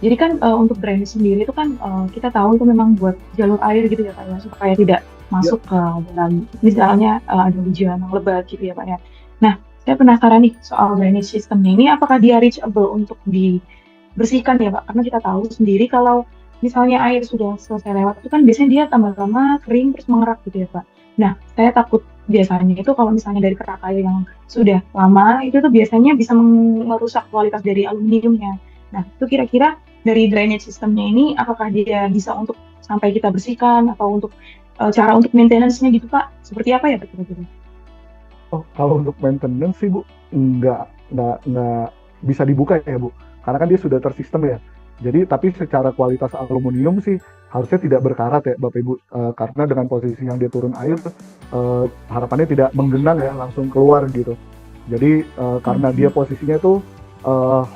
Jadi kan untuk drainage sendiri itu kan kita tahu itu memang buat jalur air gitu ya Pak ya, supaya tidak masuk ke dalam, misalnya ada hujan lebat gitu ya Pak ya. Nah, saya penasaran nih soal drainage systemnya ini, apakah dia reachable untuk dibersihkan ya Pak? Karena kita tahu sendiri kalau misalnya air sudah selesai lewat itu kan biasanya dia tambah lama kering terus mengerak gitu ya Pak. Nah, saya takut biasanya itu kalau misalnya dari kerak air yang sudah lama itu tuh biasanya bisa merusak kualitas dari aluminiumnya. Nah, itu kira-kira dari drainage systemnya ini apakah dia bisa untuk sampai kita bersihkan atau untuk cara untuk maintenance-nya gitu Pak? Seperti apa ya Pak kira-kira? Kalau untuk maintenance sih Bu, nggak bisa dibuka ya Bu, karena kan dia sudah tersistem ya. Jadi tapi secara kualitas aluminium sih harusnya tidak berkarat ya Bapak Ibu, karena dengan posisi yang dia turun air, harapannya tidak menggenang ya, langsung keluar gitu. Jadi karena dia posisinya tuh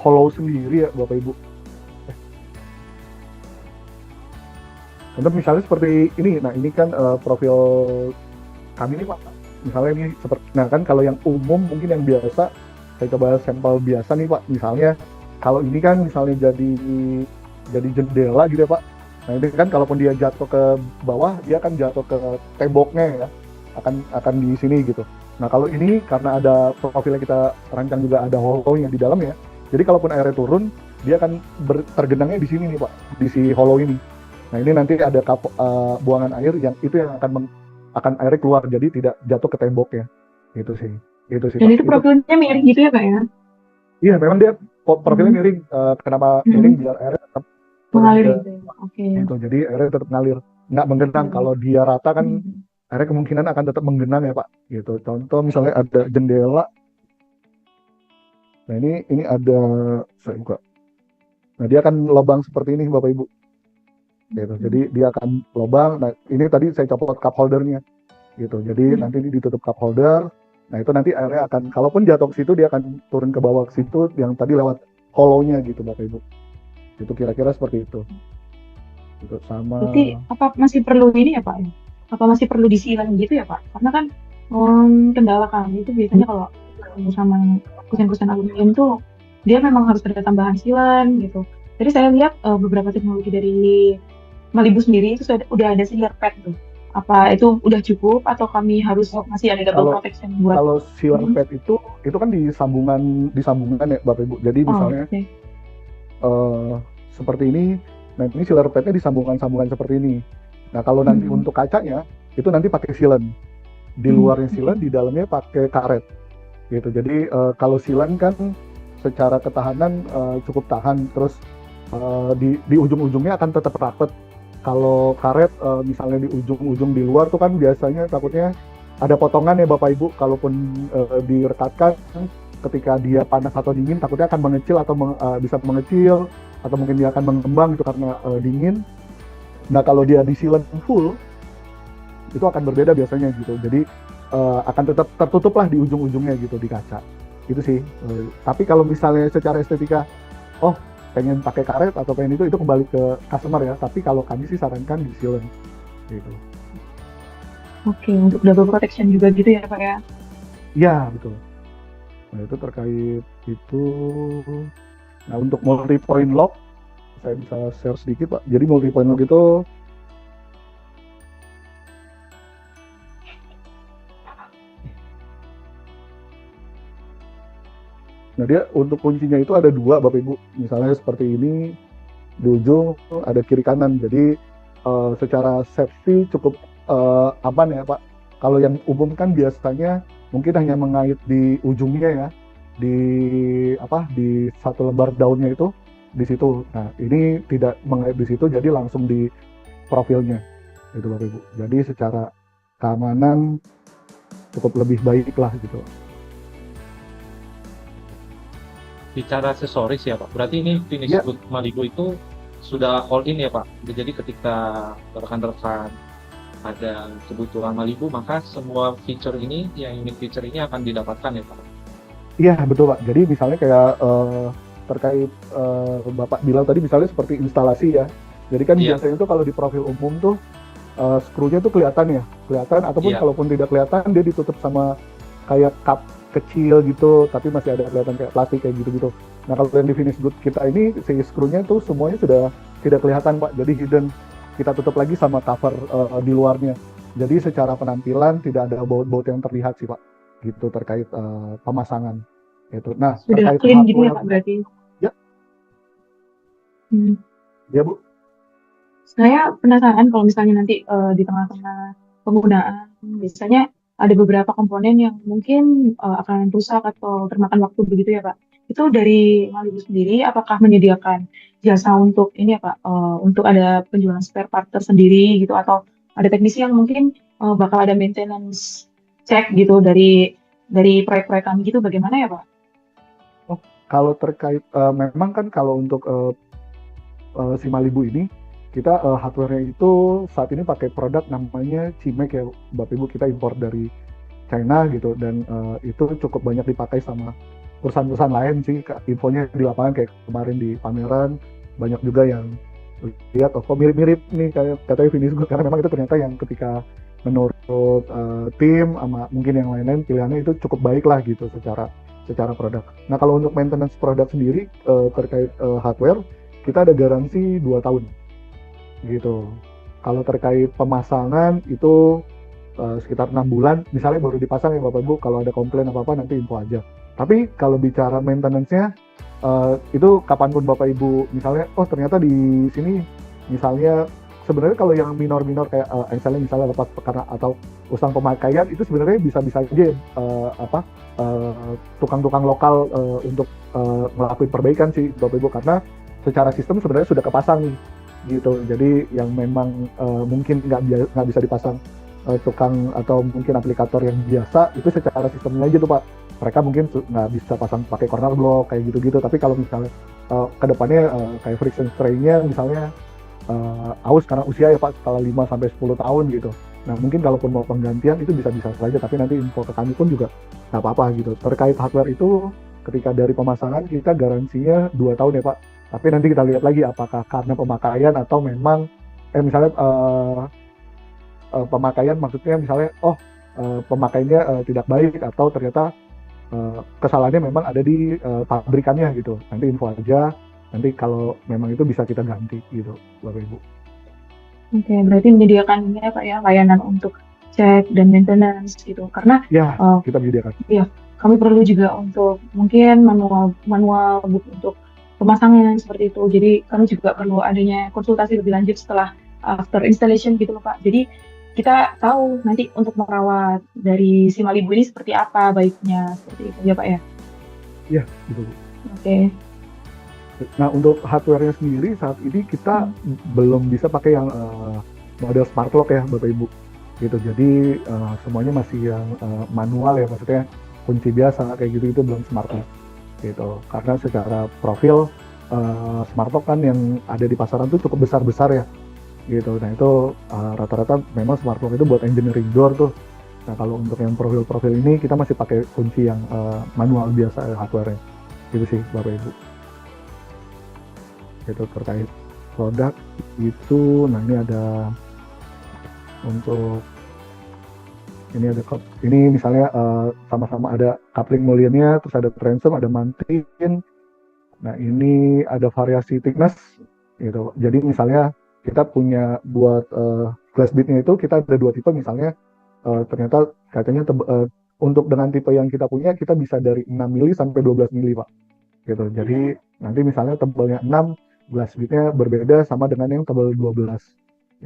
hollow sendiri ya Bapak Ibu. Untuk misalnya seperti ini, nah ini kan profil kami nih Pak. Misalnya ini seperti, nah kan kalau yang umum mungkin yang biasa, saya coba sampel biasa nih Pak. Misalnya kalau ini kan misalnya jadi jendela gitu ya Pak. Nah ini kan kalaupun dia jatuh ke bawah, dia akan jatuh ke temboknya ya, akan di sini gitu. Nah kalau ini karena ada profilnya kita rancang juga ada hollow yang di dalam ya. Jadi kalaupun airnya turun, dia akan tergenangnya di sini nih Pak, di si hollow ini. Nah ini nanti ada buangan air yang itu yang akan airnya keluar, jadi tidak jatuh ke temboknya. Itu sih. Dan Pak. Itu profilnya miring gitu ya Pak ya? Iya, memang dia profilnya miring. Kenapa miring? Biar airnya tetap turun Mengalir ke gitu ya. Oke. gitu. Jadi airnya tetap ngalir, nggak menggenang. Kalau dia rata kan airnya kemungkinan akan tetap menggenang ya Pak. Gitu. Contoh misalnya ada jendela. Nah ini ada, saya buka. Nah dia akan lubang seperti ini Bapak Ibu. Gitu. Jadi dia akan lubang. Nah ini tadi saya copot cup holdernya. Gitu. Jadi nanti ini ditutup cup holder. Nah itu nanti airnya akan, kalaupun jatuh ke situ dia akan turun ke bawah ke situ yang tadi lewat hollow-nya gitu Bapak Ibu. Itu kira-kira seperti itu. Gitu sama. Berarti apa masih perlu ini ya Pak? Apa masih perlu disilang gitu ya Pak? Karena kan kendala kami itu biasanya kalau sama kusen-kusen aluminium tuh dia memang harus ada tambahan silan gitu. Jadi saya lihat beberapa teknologi dari Malibu sendiri itu udah ada sealer pad tuh. Apa itu udah cukup atau kami harus masih ada double protection buat? Kalau sealer pad itu kan di sambungan ya Bapak Ibu. Jadi misalnya seperti ini, nah ini sealer padnya di sambungan seperti ini. Nah kalau nanti untuk kacanya itu nanti pakai sealant. Di luarnya sealant, di dalamnya pakai karet. Gitu. Jadi kalau sealant kan secara ketahanan cukup tahan, terus di ujung-ujungnya akan tetap rapat. Kalau karet misalnya di ujung-ujung di luar tuh kan biasanya takutnya ada potongan ya Bapak Ibu, kalaupun direkatkan ketika dia panas atau dingin takutnya akan mengecil atau bisa mengecil atau mungkin dia akan mengembang itu karena dingin. Nah kalau dia di sealant full itu akan berbeda biasanya gitu. Jadi akan tetap tertutup lah di ujung-ujungnya gitu di kaca. Itu sih. Tapi kalau misalnya secara estetika, pengen pakai karet atau pengen itu kembali ke customer ya. Tapi kalau kami sih sarankan di sealant gitu. Oke, untuk double protection juga gitu ya Pak ya? Iya betul. Nah itu terkait itu. Nah untuk multi point lock saya bisa share sedikit Pak. Jadi multi point lock itu nah dia untuk kuncinya itu ada dua Bapak Ibu. Misalnya seperti ini di ujung ada kiri kanan. Jadi secara safety cukup aman ya Pak. Kalau yang umum kan biasanya mungkin hanya mengait di ujungnya ya, di satu lembar daunnya itu di situ. Nah ini tidak mengait di situ, jadi langsung di profilnya itu Bapak Ibu. Jadi secara keamanan cukup lebih baik lah gitu. Bicara aksesoris ya Pak, berarti ini Phoenix Good Malibu itu sudah all in ya Pak. Jadi ketika rekan-rekan ada kebutuhan Malibu, maka semua feature ini, yang unit feature ini akan didapatkan ya Pak? Iya betul Pak. Jadi misalnya kayak terkait Bapak bilang tadi misalnya seperti instalasi ya. Jadi kan biasanya tuh kalau di profil umum tuh skrunya tuh kelihatan ataupun kalaupun tidak kelihatan dia ditutup sama kayak cup kecil gitu, tapi masih ada kelihatan kayak plastik kayak gitu-gitu. Nah kalau yang di Phoenix Good kita ini si skrunya tuh semuanya sudah tidak kelihatan Pak, jadi hidden. Kita tutup lagi sama cover di luarnya. Jadi secara penampilan tidak ada baut-baut yang terlihat sih Pak, gitu terkait pemasangan. Gitu. Nah sudah clean gitu ya Pak berarti? Ya. Ya Bu. Saya penasaran kalau misalnya nanti di tengah-tengah penggunaan biasanya ada beberapa komponen yang mungkin akan rusak atau termakan waktu begitu ya Pak. Itu dari Malibu sendiri apakah menyediakan jasa untuk ini ya Pak, untuk ada penjualan spare part tersendiri gitu, atau ada teknisi yang mungkin bakal ada maintenance check gitu dari proyek-proyek kami gitu, bagaimana ya Pak? Kalau terkait memang kan kalau untuk si Malibu ini kita hardware-nya itu saat ini pakai produk namanya CIMEC ya Bapak Ibu, kita impor dari China gitu, dan itu cukup banyak dipakai sama perusahaan-perusahaan lain sih. Infonya di lapangan kayak kemarin di pameran banyak juga yang lihat kok mirip-mirip nih kayak katanya Phoenix Good, karena memang itu ternyata yang ketika menurut tim sama mungkin yang lain-lain pilihannya itu cukup baik lah gitu secara produk. Nah kalau untuk maintenance produk sendiri terkait hardware kita ada garansi 2 tahun. Gitu. Kalau terkait pemasangan itu sekitar 6 bulan, misalnya baru dipasang ya Bapak Ibu, kalau ada komplain apa-apa nanti info aja. Tapi kalau bicara maintenance-nya itu kapanpun Bapak Ibu misalnya ternyata di sini misalnya sebenarnya kalau yang minor-minor kayak misalnya lepas karena atau usang pemakaian itu sebenarnya bisa-bisa aja tukang-tukang lokal untuk ngelakuin perbaikan sih Bapak Ibu, karena secara sistem sebenarnya sudah kepasang nih gitu. Jadi yang memang mungkin nggak bisa dipasang tukang atau mungkin aplikator yang biasa itu secara sistemnya aja tuh Pak. Mereka mungkin nggak bisa pasang pakai corner block kayak gitu-gitu. Tapi kalau misalnya kedepannya kayak friction strain-nya misalnya aus karena usia ya Pak skala 5 sampai 10 tahun gitu. Nah mungkin kalaupun mau penggantian itu bisa-bisa saja, tapi nanti info ke kami pun juga nggak apa-apa gitu. Terkait hardware itu ketika dari pemasangan kita garansinya 2 tahun ya Pak. Tapi nanti kita lihat lagi apakah karena pemakaian atau memang misalnya pemakaian maksudnya misalnya pemakaiannya tidak baik atau ternyata kesalahannya memang ada di pabrikannya gitu. Nanti info aja. Nanti kalau memang itu bisa kita ganti gitu, Bapak Ibu. Oke, berarti menyediakan ini ya Pak ya, layanan untuk cek dan maintenance gitu. Karena Ya, kita menyediakan. kami perlu juga untuk mungkin manual book untuk pemasangan seperti itu. Jadi kami juga perlu adanya konsultasi lebih lanjut setelah after installation gitu loh Pak. Jadi kita tahu nanti untuk merawat dari si Malibu ini seperti apa baiknya, seperti itu ya Pak ya. Iya, gitu. Oke. Nah untuk hardware-nya sendiri saat ini kita belum bisa pakai yang model smart lock ya Bapak Ibu gitu. Jadi semuanya masih yang manual ya, maksudnya kunci biasa kayak gitu, itu belum smart lock gitu. Karena secara profil smart lock kan yang ada di pasaran itu cukup besar-besar ya gitu. Nah itu rata-rata memang smart lock itu buat engineering door tuh. Nah kalau untuk yang profil-profil ini kita masih pakai kunci yang manual biasa hardware-nya gitu sih Bapak Ibu. Itu terkait produk itu. Nah ini ada untuk ini misalnya sama-sama ada coupling mullion-nya, terus ada transom, ada mounting. Nah ini ada variasi thickness gitu. Jadi misalnya kita punya buat glass bead-nya itu kita ada 2 tipe, misalnya ternyata katanya untuk dengan tipe yang kita punya kita bisa dari 6 mili sampai 12 mili Pak gitu. Jadi nanti misalnya tebalnya 6, glass bead-nya berbeda sama dengan yang tebal 12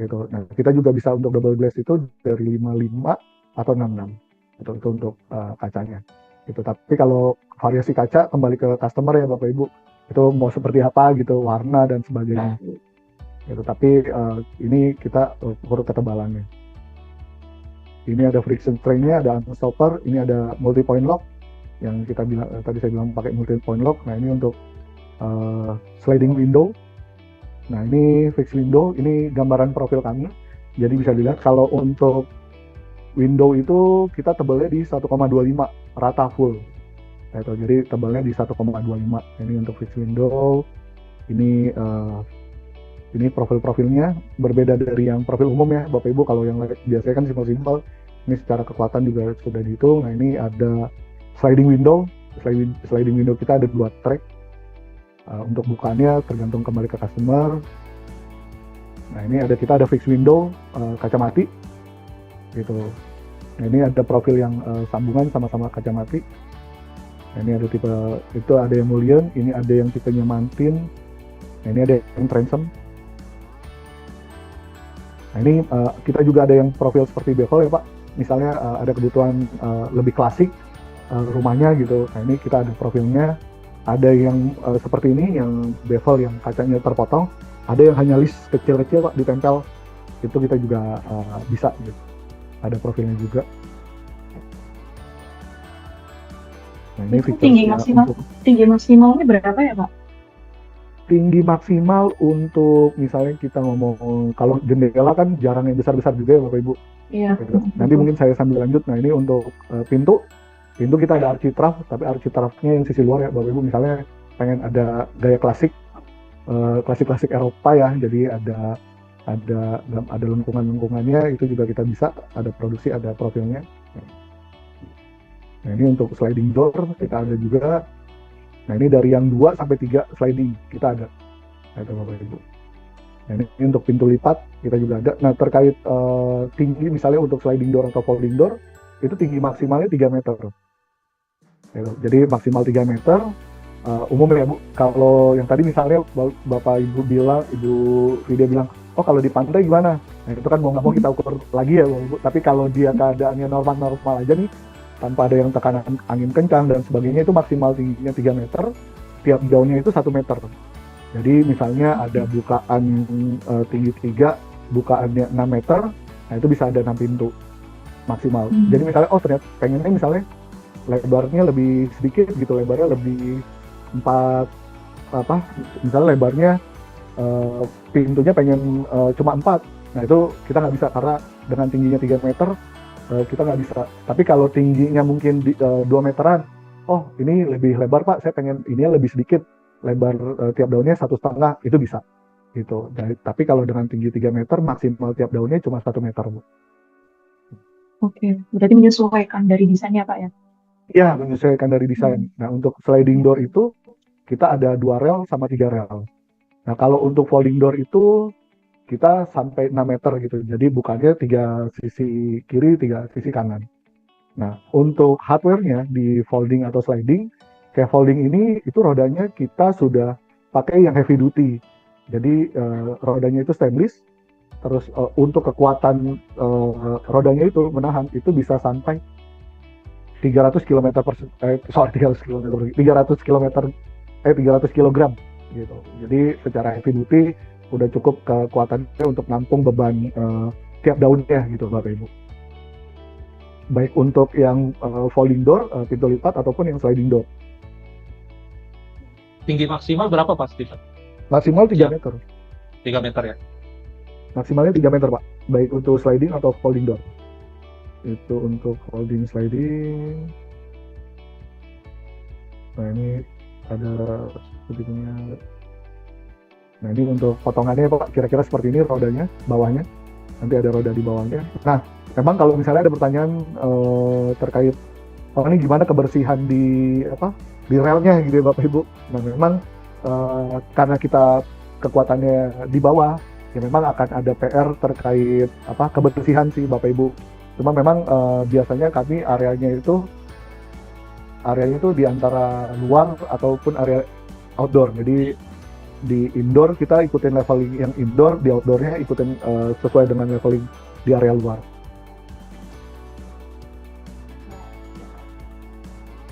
gitu. Nah kita juga bisa untuk double glass itu dari 55 atau 66 gitu, itu untuk kacanya gitu. Tapi kalau variasi kaca kembali ke customer ya Bapak Ibu, itu mau seperti apa gitu, warna dan sebagainya gitu. Tapi ini kita ukur ketebalannya. Ini ada friction strain-nya, ada unstopper, ini ada multi point lock yang kita bilang tadi saya bilang pakai multi point lock. Nah ini untuk sliding window. Nah ini fixed window, ini gambaran profil kami. Jadi bisa dilihat kalau untuk window itu kita tebalnya di 1,25 rata full. Nah, itu jadi tebalnya di 1,25. Ini untuk fixed window. Ini profil-profilnya berbeda dari yang profil umum ya Bapak Ibu. Kalau yang biasanya kan simple-simple, ini secara kekuatan juga sudah dihitung. Nah ini ada sliding window. Sliding window kita ada 2 track. Untuk bukaannya tergantung kembali ke customer. Nah ini kita ada fixed window kaca mati gitu. Nah ini ada profil yang sambungan sama-sama kaca mati. Nah ini ada tipe itu, ada yang mullion, ini ada yang tipenya mountain. Nah ini ada yang transom. Nah ini kita juga ada yang profil seperti bevel ya Pak. Misalnya ada kebutuhan lebih klasik rumahnya gitu. Nah ini kita ada profilnya. Ada yang seperti ini, yang bevel yang kacanya terpotong. Ada yang hanya list kecil-kecil Pak, ditempel. Itu kita juga bisa gitu. Ada profilnya juga. Nah, ini Itu tinggi maksimalnya berapa ya Pak? Tinggi maksimal untuk misalnya kita ngomong, kalau jendela kan jarang yang besar-besar juga ya Bapak Ibu. Iya. Gitu. Nanti mungkin saya sambil lanjut. Nah ini untuk pintu kita ada architrave, tapi architrave-nya yang sisi luar ya Bapak Ibu. Misalnya pengen ada gaya klasik Eropa ya, jadi ada lengkungannya, itu juga kita bisa, ada produksi, ada profilnya. Nah ini untuk sliding door kita ada juga. Nah ini dari yang 2 sampai 3 sliding kita ada. Nah itu Bapak Ibu. Nah ini untuk pintu lipat kita juga ada. Nah terkait tinggi misalnya untuk sliding door atau folding door, itu tinggi maksimalnya 3 meter. Jadi maksimal 3 meter. Umum ya Bu, kalau yang tadi misalnya Bapak Ibu bilang, Ibu Vidya bilang, oh kalau di pantai gimana? Nah itu kan mau nggak mau kita ukur lagi ya Bapak Ibu. Tapi kalau dia keadaannya normal-normal aja nih, tanpa ada yang tekanan angin kencang dan sebagainya, itu maksimal tingginya 3 meter, tiap daunnya itu 1 meter. Jadi misalnya ada bukaan tinggi 3, bukaannya 6 meter, nah itu bisa ada 6 pintu maksimal. Jadi misalnya, oh ternyata pengennya misalnya lebarnya lebih sedikit gitu, lebarnya lebih 4, misalnya lebarnya pintunya pengen cuma 4. Nah itu kita nggak bisa karena dengan tingginya 3 meter kita nggak bisa. Tapi kalau tingginya mungkin 2 meteran, oh ini lebih lebar Pak, saya pengen ini lebih sedikit, lebar tiap daunnya 1,5, itu bisa gitu. Tapi kalau dengan tinggi 3 meter maksimal tiap daunnya cuma 1 meter Bu. Oke, berarti menyesuaikan dari desainnya Pak ya? Ya, menyesuaikan dari desain. Nah untuk sliding door itu kita ada 2 rel sama 3 rel. Nah kalau untuk folding door itu kita sampai 6 meter gitu. Jadi bukannya 3 sisi kiri, 3 sisi kanan. Nah, untuk hardware-nya di folding atau sliding, kayak folding ini itu rodanya kita sudah pakai yang heavy duty. Jadi rodanya itu stainless. Terus untuk kekuatan rodanya itu menahan itu bisa sampai 300 km per 300 kilogram gitu. Jadi secara heavy duty udah cukup kekuatannya untuk nampung beban tiap daunnya gitu Bapak Ibu. Baik untuk yang folding door, pintu lipat ataupun yang sliding door. Tinggi maksimal berapa Pak Steven? Maksimal 3 Ya. meter. 3 meter ya? Maksimalnya 3 meter Pak. Baik untuk sliding atau folding door. Itu untuk folding sliding. Nah ini ada sebetulnya. Nah ini untuk potongannya Pak, kira-kira seperti ini rodanya, bawahnya. Nanti ada roda di bawahnya. Nah, memang kalau misalnya ada pertanyaan terkait, oh ini gimana kebersihan di relnya gitu ya Bapak Ibu. Nah memang karena kita kekuatannya di bawah, ya memang akan ada PR terkait kebersihan sih Bapak Ibu. Cuma memang biasanya kami areanya itu di antara luar ataupun area outdoor. Jadi di indoor kita ikutin leveling yang indoor, di outdoornya ikutin sesuai dengan leveling di area luar.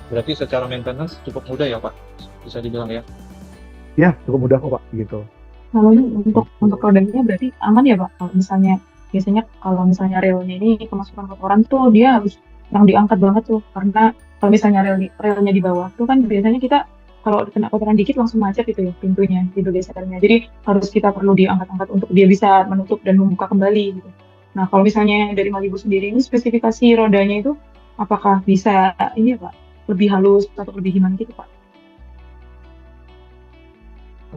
Berarti secara maintenance cukup mudah ya Pak? Bisa dibilang ya? Ya, cukup mudah kok Pak, gitu. Kalau untuk rodanya berarti aman ya Pak? Kalau misalnya biasanya kalau misalnya relnya ini kemasukan kotoran tuh dia harus yang diangkat banget tuh, karena kalau misalnya relnya di bawah tuh kan biasanya kita kalau kena kotoran dikit langsung macet gitu ya pintunya, pintu gesernya. Jadi harus kita perlu diangkat-angkat untuk dia bisa menutup dan membuka kembali gitu. Nah kalau misalnya dari Malibu sendiri ini spesifikasi rodanya itu apakah bisa ini ya Pak, lebih halus atau lebih gimana gitu Pak?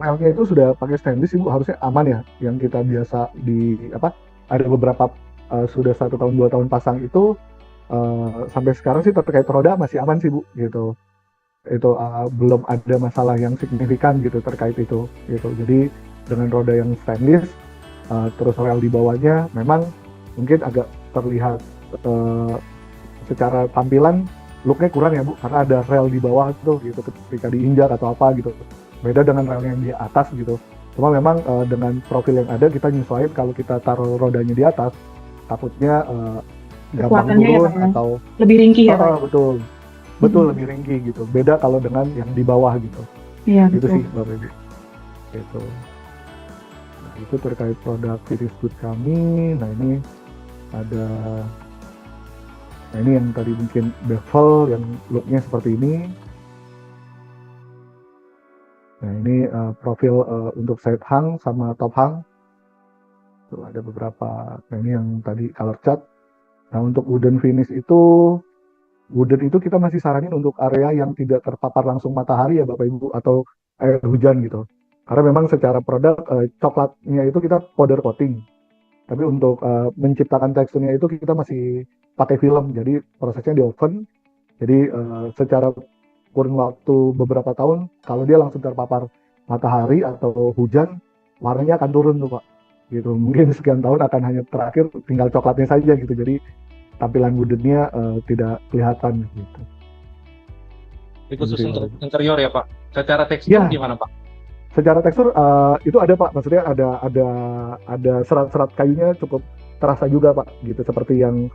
Relnya itu sudah pakai stainless Ibu, harusnya aman ya. Yang kita biasa ada beberapa sudah 1 tahun 2 tahun pasang itu sampai sekarang sih terkait roda masih aman sih Bu gitu. Itu belum ada masalah yang signifikan gitu terkait itu gitu. Jadi dengan roda yang stainless terus rel di bawahnya memang mungkin agak terlihat secara tampilan looknya kurang ya Bu, karena ada rel di bawah tuh gitu ketika diinjak atau apa gitu. Beda dengan rel yang di atas gitu. Cuma memang dengan profil yang ada kita nyesuaiin, kalau kita taruh rodanya di atas takutnya gampang turun ya, atau lebih ringkih ya Pak? Betul lebih ringkih gitu. Beda kalau dengan yang di bawah gitu. Iya Itu betul. sih Bapak Ibu. Gitu. Nah, itu terkait produk Firis Good kami. Nah ini ada, ini yang tadi mungkin bevel yang looknya seperti ini. Nah ini profil untuk side hang sama top hang. Tuh ada beberapa. Nah ini yang tadi color chart. Nah untuk wooden finish itu kita masih saranin untuk area yang tidak terpapar langsung matahari ya Bapak Ibu, atau air hujan gitu. Karena memang secara produk coklatnya itu kita powder coating. Tapi untuk menciptakan teksturnya itu kita masih pakai film. Jadi prosesnya di oven. Jadi secara kurun waktu beberapa tahun, kalau dia langsung terpapar matahari atau hujan, warnanya akan turun tuh Pak. Gitu. Mungkin sekian tahun akan hanya terakhir tinggal coklatnya saja gitu. Jadi tampilan woodennya tidak kelihatan gitu. Ini khusus untuk interior ya Pak? Secara tekstur gimana Pak? Secara tekstur itu ada Pak, maksudnya ada serat-serat kayunya cukup terasa juga Pak, gitu seperti yang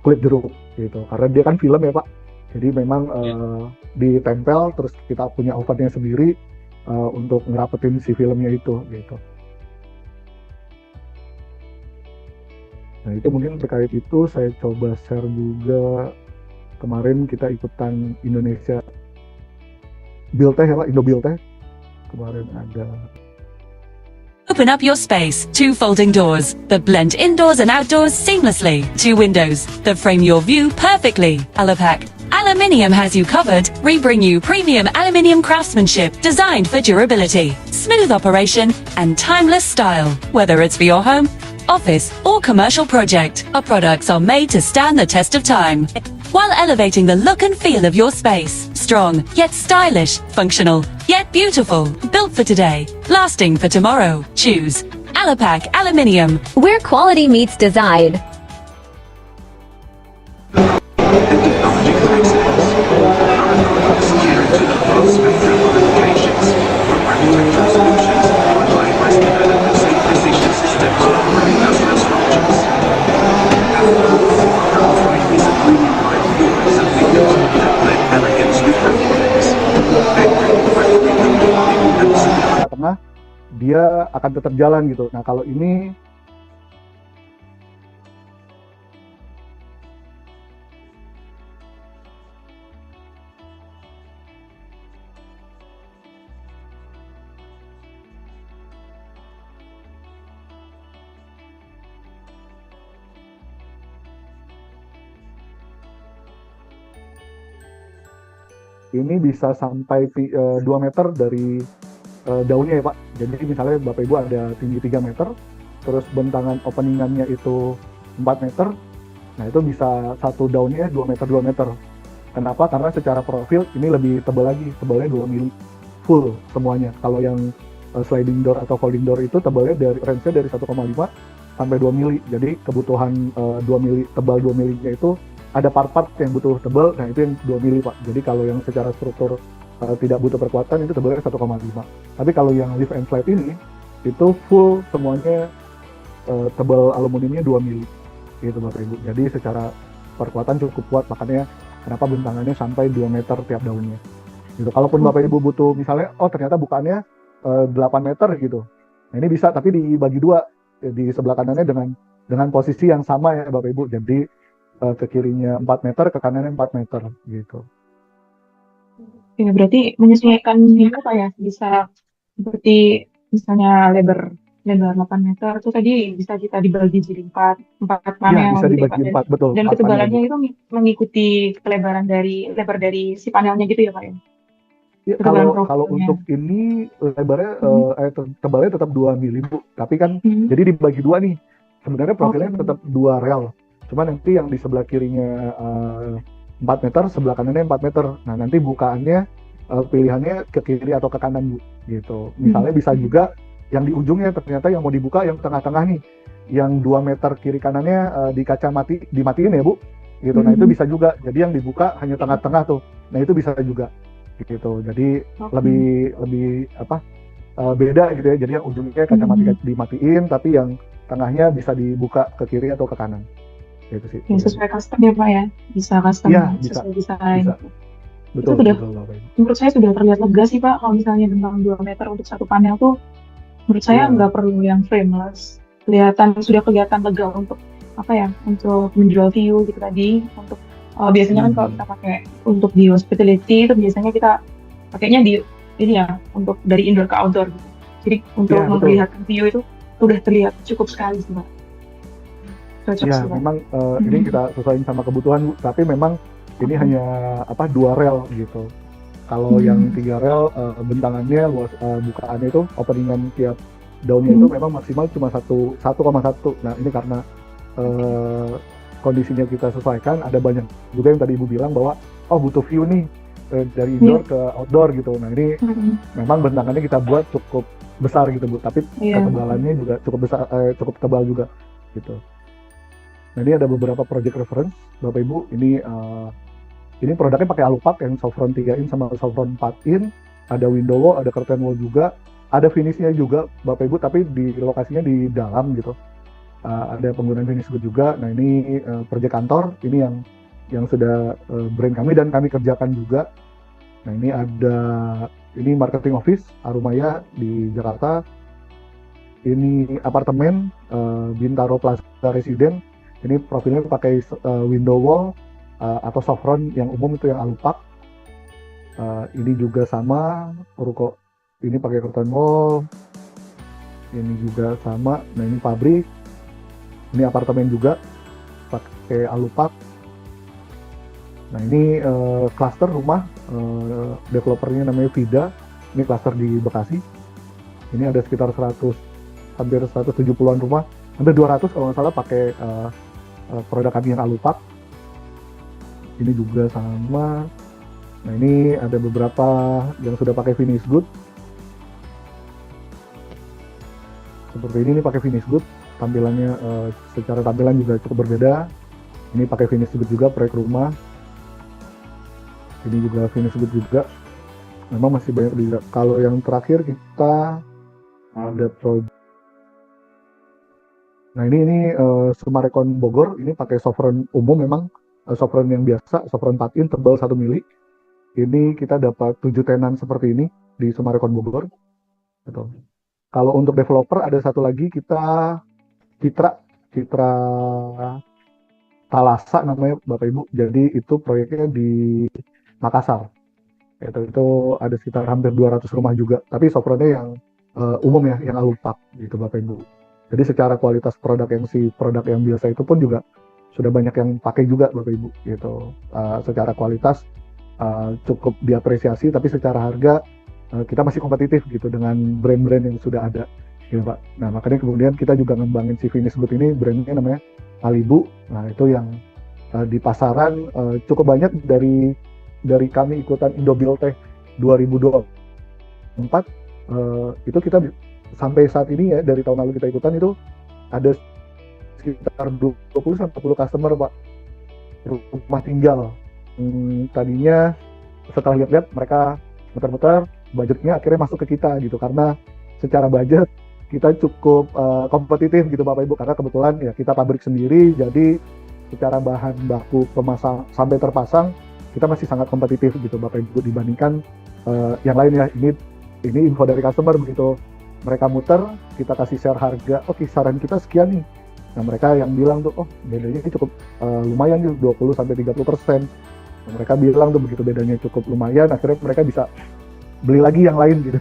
kulit jeruk gitu. Karena dia kan film ya Pak, jadi memang ditempel terus kita punya ovennya sendiri untuk ngerapetin si filmnya itu gitu. Nah itu mungkin terkait itu saya coba share juga, kemarin kita ikutan Indonesia Build Teh ya Pak, Indo Build Teh. Kemarin ada. Open up your space. 2 folding doors that blend indoors and outdoors seamlessly. 2 windows that frame your view perfectly. Alapac Aluminium has you covered. We bring you premium aluminium craftsmanship designed for durability, smooth operation, and timeless style. Whether it's for your home, office, or commercial project, our products are made to stand the test of time, while elevating the look and feel of your space. Strong, yet stylish. Functional, yet beautiful. Built for today, lasting for tomorrow. Choose Alapac Aluminium. Where quality meets design. Tengah dia akan tetap jalan gitu. Nah kalau ini bisa sampai 2 meter dari daunnya ya Pak. Jadi misalnya Bapak Ibu ada tinggi 3 meter, terus bentangan openingannya itu 4 meter, nah itu bisa satu daunnya 2 meter 2 meter. Kenapa? Karena secara profil ini lebih tebal lagi, tebalnya 2 mili full semuanya. Kalau yang sliding door atau folding door itu tebalnya dari range-nya dari 1,5 sampai 2 mili. Jadi kebutuhan 2 mili, tebal 2 milinya itu ada part-part yang butuh tebal, nah itu yang 2 mili Pak. Jadi kalau yang secara struktur tidak butuh perkuatan itu tebalnya 1,5. Tapi kalau yang lift and slide ini itu full semuanya tebal aluminiumnya 2 mili gitu Bapak Ibu. Jadi secara perkuatan cukup kuat, makanya kenapa bentangannya sampai 2 meter tiap daunnya. Gitu. Kalaupun Bapak Ibu butuh misalnya ternyata bukaannya 8 meter gitu. Nah ini bisa tapi dibagi dua, di sebelah kanannya dengan posisi yang sama ya Bapak Ibu. Jadi ke kirinya 4 meter, ke kanannya 4 meter gitu. Ya, berarti menyesuaikan ini apa ya? Bisa seperti misalnya lebar 8 meter itu tadi bisa kita dibagi jadi 4 panel bisa gitu dibagi ya, 4, betul. dan 4 ketebalannya panel. itu mengikuti lebar dari si panelnya gitu ya Pak ya? Ya, Ketebalan kalau profilnya. untuk ini lebarnya tebalnya tetap 2 mili Bu. Tapi kan jadi dibagi dua nih. Sebenarnya profilnya tetap 2 rel. Cuma nanti yang di sebelah kirinya 4 meter, sebelah kanannya 4 meter. Nah nanti bukaannya pilihannya ke kiri atau ke kanan Bu, gitu. Misalnya bisa juga yang di ujungnya ternyata yang mau dibuka yang tengah-tengah nih, yang 2 meter kiri kanannya di kaca dimatiin ya Bu, gitu. Nah itu bisa juga. Jadi yang dibuka hanya tengah-tengah tuh. Nah itu bisa juga, gitu. Jadi lebih beda gitu ya. Jadi yang ujungnya kaca dimatiin, tapi yang tengahnya bisa dibuka ke kiri atau ke kanan. Gitu sih. Ya, sesuai custom ya Pak ya, bisa custom sesuai desain. Betul, itu betul. Menurut saya sudah terlihat lega sih Pak, kalau misalnya bentang 2 meter untuk satu panel tuh menurut saya nggak perlu yang frameless, sudah kelihatan lega untuk untuk menjual view gitu tadi. Untuk biasanya kan kalau kita pakai untuk di hospitality itu biasanya kita pakainya di ini ya, untuk dari indoor ke outdoor gitu. Jadi untuk memperlihatkan view itu sudah terlihat cukup sekali sih Pak. Cocok sih Pak. Memang ini kita sesuaiin sama kebutuhan Bu, tapi memang ini hanya 2 rel gitu. Kalau yang 3 rel bentangannya luas, bukaannya itu openingan tiap daunnya itu memang maksimal cuma 1,1. Nah ini karena kondisinya kita sesuaikan, ada banyak juga yang tadi Ibu bilang bahwa butuh view nih dari indoor ke outdoor gitu. Nah ini memang bentangannya kita buat cukup besar gitu Bu, tapi ketebalannya juga cukup besar, cukup tebal juga gitu. Nah ini ada beberapa project reference Bapak Ibu. Ini produknya pakai Alupak yang soft front 3 in sama soft front 4 in. ada window wall, ada curtain wall juga, ada finishnya juga Bapak Ibu, tapi di lokasinya di dalam gitu. Ada penggunaan finish good juga. Nah ini project kantor, ini yang sudah brand kami dan kami kerjakan juga. Nah ini marketing office Arumaya di Jakarta. Ini apartemen Bintaro Plaza Residen. Ini profilnya pakai window wall atau soft front yang umum itu yang alupak. Ini juga sama ruko. Ini pakai curtain wall. Ini juga sama. Nah ini pabrik. Ini apartemen juga pakai alupak. Nah ini klaster rumah, developernya namanya Vida. Ini klaster di Bekasi. Ini ada sekitar hampir 170-an rumah, hampir 200 kalau nggak salah pakai produk kami yang alupak. Ini juga sama. Nah ini ada beberapa yang sudah pakai finish good. Seperti ini pakai finish good. Tampilannya secara tampilan juga cukup berbeda. Ini pakai finish good juga, proyek rumah. Ini juga finish good juga. Memang masih banyak juga. Kalau yang terakhir kita ada project. Nah ini Sumarekon Bogor. Ini pakai soft front umum memang. Soft front yang biasa, soft front 4 in tebal 1 mili. Ini kita dapat 7 tenan seperti ini di Sumarekon Bogor. Gitu. Kalau untuk developer ada satu lagi kita Citra Talasa namanya Bapak Ibu. Jadi itu proyeknya di Makassar. Itu ada sekitar hampir 200 rumah juga. Tapi soft frontnya yang umum ya, yang alupak gitu Bapak Ibu. Jadi secara kualitas produk yang biasa itu pun juga sudah banyak yang pakai juga Bapak Ibu gitu. Secara kualitas cukup diapresiasi, tapi secara harga kita masih kompetitif gitu dengan brand-brand yang sudah ada gitu Pak. Nah makanya kemudian kita juga ngembangin si finish good ini, brandnya namanya Malibu. Nah itu yang di pasaran cukup banyak dari kami ikutan Indobuild Tech 2024 itu kita sampai saat ini ya, dari tahun lalu kita ikutan itu ada sekitar 20-40 customer Pak, rumah tinggal. Tadinya setelah lihat-lihat mereka muter-muter, budgetnya akhirnya masuk ke kita gitu, karena secara budget kita cukup kompetitif gitu Bapak Ibu, karena kebetulan ya kita pabrik sendiri, jadi secara bahan baku pemasang sampai terpasang kita masih sangat kompetitif gitu Bapak Ibu dibandingkan yang lain ya. Ini info dari customer begitu mereka muter, kita kasih share harga, kisaran kita sekian nih. Nah mereka yang bilang tuh, bedanya ini cukup lumayan nih, 20-30%. Nah, mereka bilang tuh begitu bedanya cukup lumayan, akhirnya mereka bisa beli lagi yang lain gitu.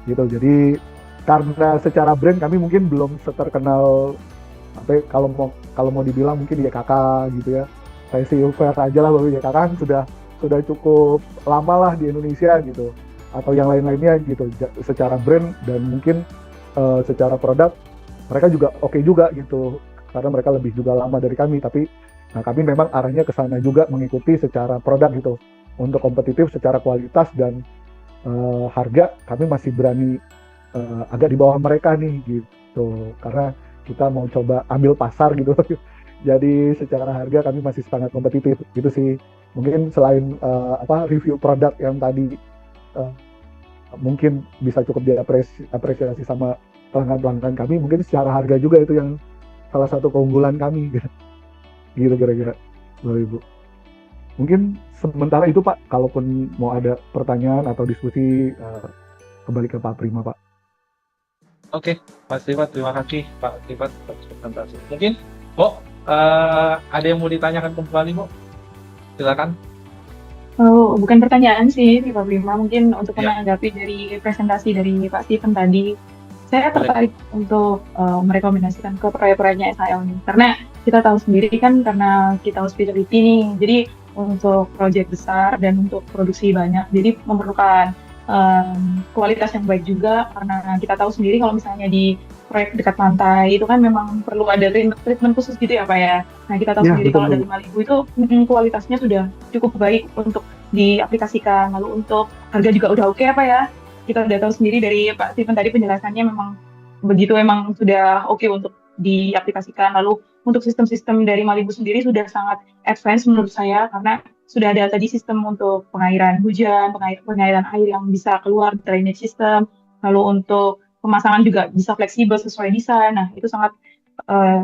Jadi karena secara brand kami mungkin belum seterkenal kalau mau dibilang mungkin YKK gitu ya. Saya Silver aja lah, bahwa YKK kan sudah cukup lama lah di Indonesia gitu. Atau yang lain-lainnya gitu, secara brand dan mungkin secara produk mereka juga oke juga gitu, karena mereka lebih juga lama dari kami. Tapi kami memang arahnya ke sana juga, mengikuti secara produk gitu, untuk kompetitif secara kualitas dan harga kami masih berani agak di bawah mereka nih gitu, karena kita mau coba ambil pasar gitu. Jadi secara harga kami masih sangat kompetitif gitu sih. Mungkin selain review produk yang tadi mungkin bisa cukup diapresiasi sama pelanggan-pelanggan kami, mungkin secara harga juga itu yang salah satu keunggulan kami gitu kira-kira Bapak Ibu. Mungkin sementara itu Pak, kalaupun mau ada pertanyaan atau diskusi kembali ke Pak Prima Pak. Oke, Pak Sifat, terima kasih Pak Sifat atas presentasi. Mungkin ada yang mau ditanyakan kembali Bu? Silakan. Oh, bukan pertanyaan sih Pak Prima, mungkin untuk menanggapi dari presentasi dari Pak Steven tadi. Saya tertarik untuk merekomendasikan ke proyek-proyeknya SHL nih, karena kita tahu sendiri kan, karena kita hospitality nih, jadi untuk proyek besar dan untuk produksi banyak, jadi memerlukan kualitas yang baik juga, karena kita tahu sendiri kalau misalnya di proyek dekat pantai itu kan memang perlu ada treatment khusus gitu ya Pak ya. Nah kita tahu sendiri kalau dari Malibu itu kualitasnya sudah cukup baik untuk diaplikasikan, lalu untuk harga juga udah oke ya Pak ya. Kita udah tahu sendiri dari Pak Steven tadi penjelasannya memang begitu, memang sudah oke untuk diaplikasikan. Lalu untuk sistem-sistem dari Malibu sendiri sudah sangat advance menurut saya, karena sudah ada tadi sistem untuk pengairan hujan, pengairan air yang bisa keluar, drainage system, lalu untuk pemasangan juga bisa fleksibel sesuai desain. Nah, itu sangat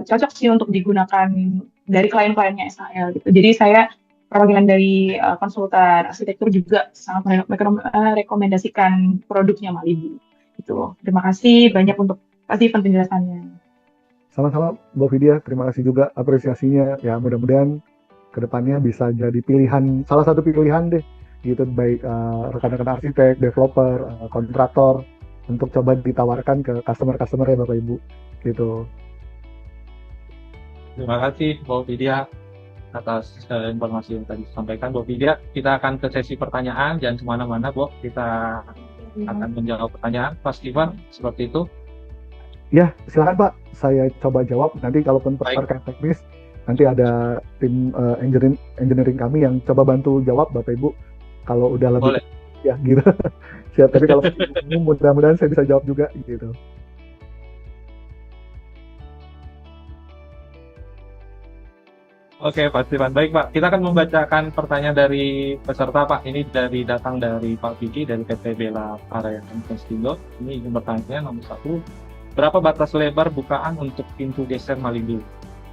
cocok sih untuk digunakan dari klien-kliennya SHL gitu. Jadi saya perwakilan dari konsultan arsitektur juga sangat merekomendasikan produknya Malibu. Gitu. Terima kasih banyak untuk pasti penjelasannya. Sama-sama Mbak Vidya, terima kasih juga apresiasinya. Ya mudah-mudahan kedepannya bisa jadi pilihan, salah satu pilihan deh, gitu baik rekan-rekan arsitek, developer, kontraktor untuk coba ditawarkan ke customer-customer ya Bapak Ibu, gitu. Terima kasih Mbak Vidya atas informasi yang tadi disampaikan. Mbak Vidya, kita akan ke sesi pertanyaan, jangan kemana-mana Bu, kita akan menjawab pertanyaan. Pak Steven, seperti itu. Ya, silakan Pak, saya coba jawab. Nanti kalaupun terkait teknis, nanti ada tim engineering kami yang coba bantu jawab Bapak Ibu. Kalau udah lebih, ya gitu. Siap, tapi kalau mudah-mudahan saya bisa jawab juga gitu. Oke, Pak Steven. Baik, Pak. Kita akan membacakan pertanyaan dari peserta, Pak. Ini datang dari Pak Vicky dari PT Bella Area Investindo. Ini ingin bertanya nomor 1. Berapa batas lebar bukaan untuk pintu geser Malibu?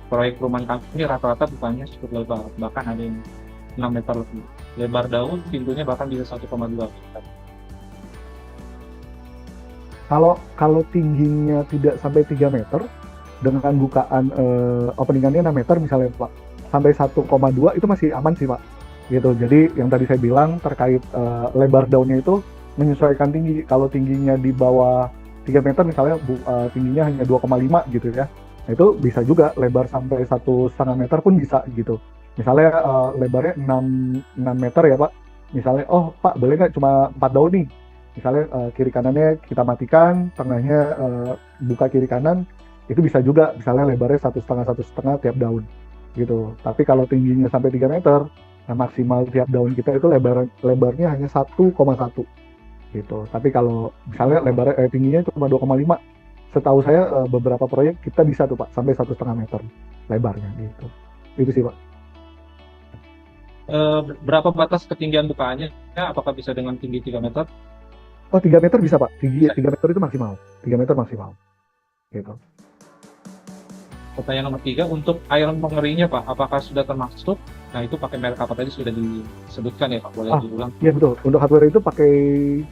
Proyek perumahan kami rata-rata bukanya cukup lebar, bahkan ada yang 6 meter lebih. Lebar daun pintunya bahkan bisa 1,2 meter. Kalau tingginya tidak sampai 3 meter, dengan bukaan openingannya 6 meter misalnya Pak, sampai 1,2 itu masih aman sih Pak. Gitu. Jadi yang tadi saya bilang terkait lebar daunnya itu menyesuaikan tinggi. Kalau tingginya di bawah 3 meter misalnya tingginya hanya 2,5 gitu ya. Nah, itu bisa juga lebar sampai 1,5 meter pun bisa gitu. Misalnya lebarnya 6 meter ya Pak. Misalnya, oh Pak boleh nggak cuma 4 daun nih. Misalnya kiri kanannya kita matikan, tengahnya buka kiri kanan, itu bisa juga. Misalnya lebarnya 1,5 tiap daun gitu. Tapi kalau tingginya sampai 3 meter, nah maksimal tiap daun kita itu lebarnya hanya 1,1 gitu. Tapi kalau misalnya tingginya cuma 2,5, setahu saya beberapa proyek kita bisa tuh Pak sampai 1,5 meter lebarnya gitu. Itu sih Pak. Berapa batas ketinggian bukaannya? Apakah bisa dengan tinggi 3 meter? Oh 3 meter bisa Pak. Tinggi 3 meter itu maksimal. 3 meter maksimal. Gitu. Pertanyaan nomor 3, untuk airan pengeringnya Pak, apakah sudah termasuk? Nah itu pakai merek apa tadi sudah disebutkan ya Pak, boleh diulang? Iya betul, untuk hardware itu pakai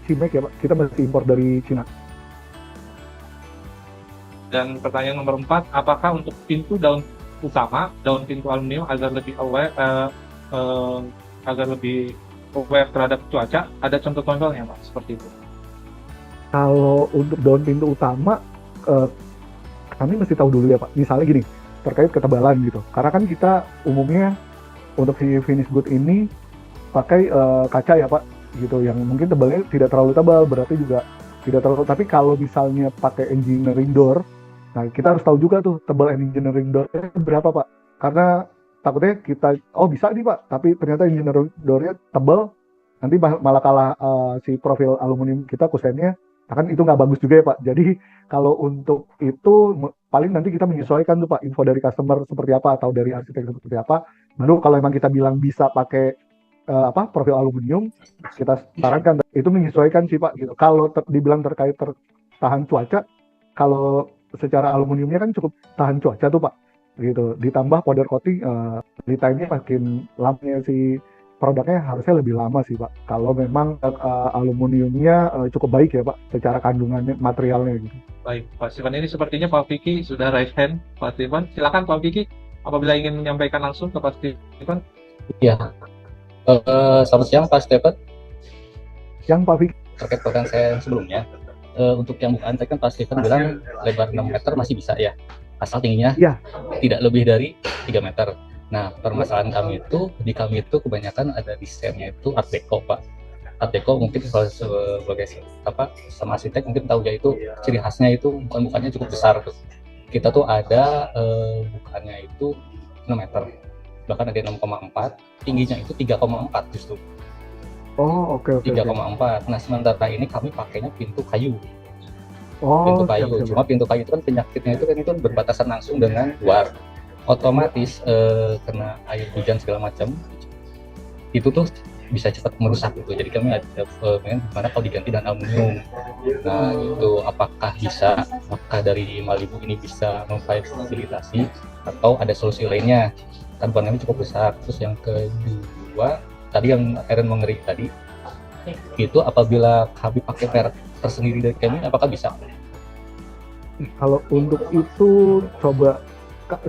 Cimek ya Pak, kita masih impor dari Cina. Dan pertanyaan nomor 4, apakah untuk pintu daun utama, daun pintu aluminium agar lebih aware terhadap cuaca, ada contoh-contohnya Pak, seperti itu? Kalau untuk daun pintu utama, kami mesti tahu dulu ya Pak, misalnya gini, terkait ketebalan gitu. Karena kan kita umumnya untuk si finish good ini pakai kaca ya Pak, gitu, yang mungkin tebalnya tidak terlalu tebal, berarti juga tidak terlalu. Tapi kalau misalnya pakai engineering door, nah kita harus tahu juga tuh tebal engineering door-nya berapa Pak, karena takutnya kita, oh bisa nih Pak, tapi ternyata engineering door-nya tebal, nanti malah kalah si profil aluminium kita kusennya, kan itu nggak bagus juga ya Pak. Jadi kalau untuk itu paling nanti kita menyesuaikan tuh Pak, info dari customer seperti apa atau dari arsitek seperti apa. Baru kalau memang kita bilang bisa pakai profil aluminium, kita sarankan itu menyesuaikan sih Pak gitu. Kalau dibilang terkait tahan cuaca, kalau secara aluminiumnya kan cukup tahan cuaca tuh Pak gitu. Ditambah powder coating, lead time-nya makin lamanya si produknya harusnya lebih lama sih Pak. Kalau memang aluminiumnya cukup baik ya Pak, secara kandungannya, materialnya gitu. Baik, Pak Steven, ini sepertinya Pak Vicky sudah raise hand. Pak Steven, silakan Pak Vicky, apabila ingin menyampaikan langsung ke Pak Steven. Iya, selamat siang Pak Steven. Yang Pak Vicky. Terkait pertanyaan saya sebelumnya, untuk yang bukaan tadi kan Pak Steven bilang lebar 6 meter masih bisa ya, asal tingginya tidak lebih dari 3 meter. Nah, permasalahan di kami itu kebanyakan ada desainnya itu Art Deco Pak. Art Deco mungkin kalau sebagai sama arsitek mungkin tahu ya, itu ciri khasnya itu bukannya cukup besar tuh. Kita tuh ada bukannya itu 6 meter, bahkan ada 6,4, tingginya itu 3,4 justru. Oh oke. 3,4. Nah sementara ini kami pakainya pintu kayu. Oh, pintu kayu. Cuma pintu kayu itu kan penyakitnya itu kan berbatasan langsung dengan luar. Otomatis kena air hujan segala macam, itu tuh bisa cepat merusak gitu. Jadi kami ada gimana kalau diganti dengan aluminium. Nah itu apakah dari Malibu ini bisa memfasilitasi atau ada solusi lainnya? Tabuhan kami cukup besar. Terus yang kedua tadi yang Aaron mengeri tadi itu apabila kami pakai merek tersendiri dari kami, apakah bisa? Kalau untuk itu coba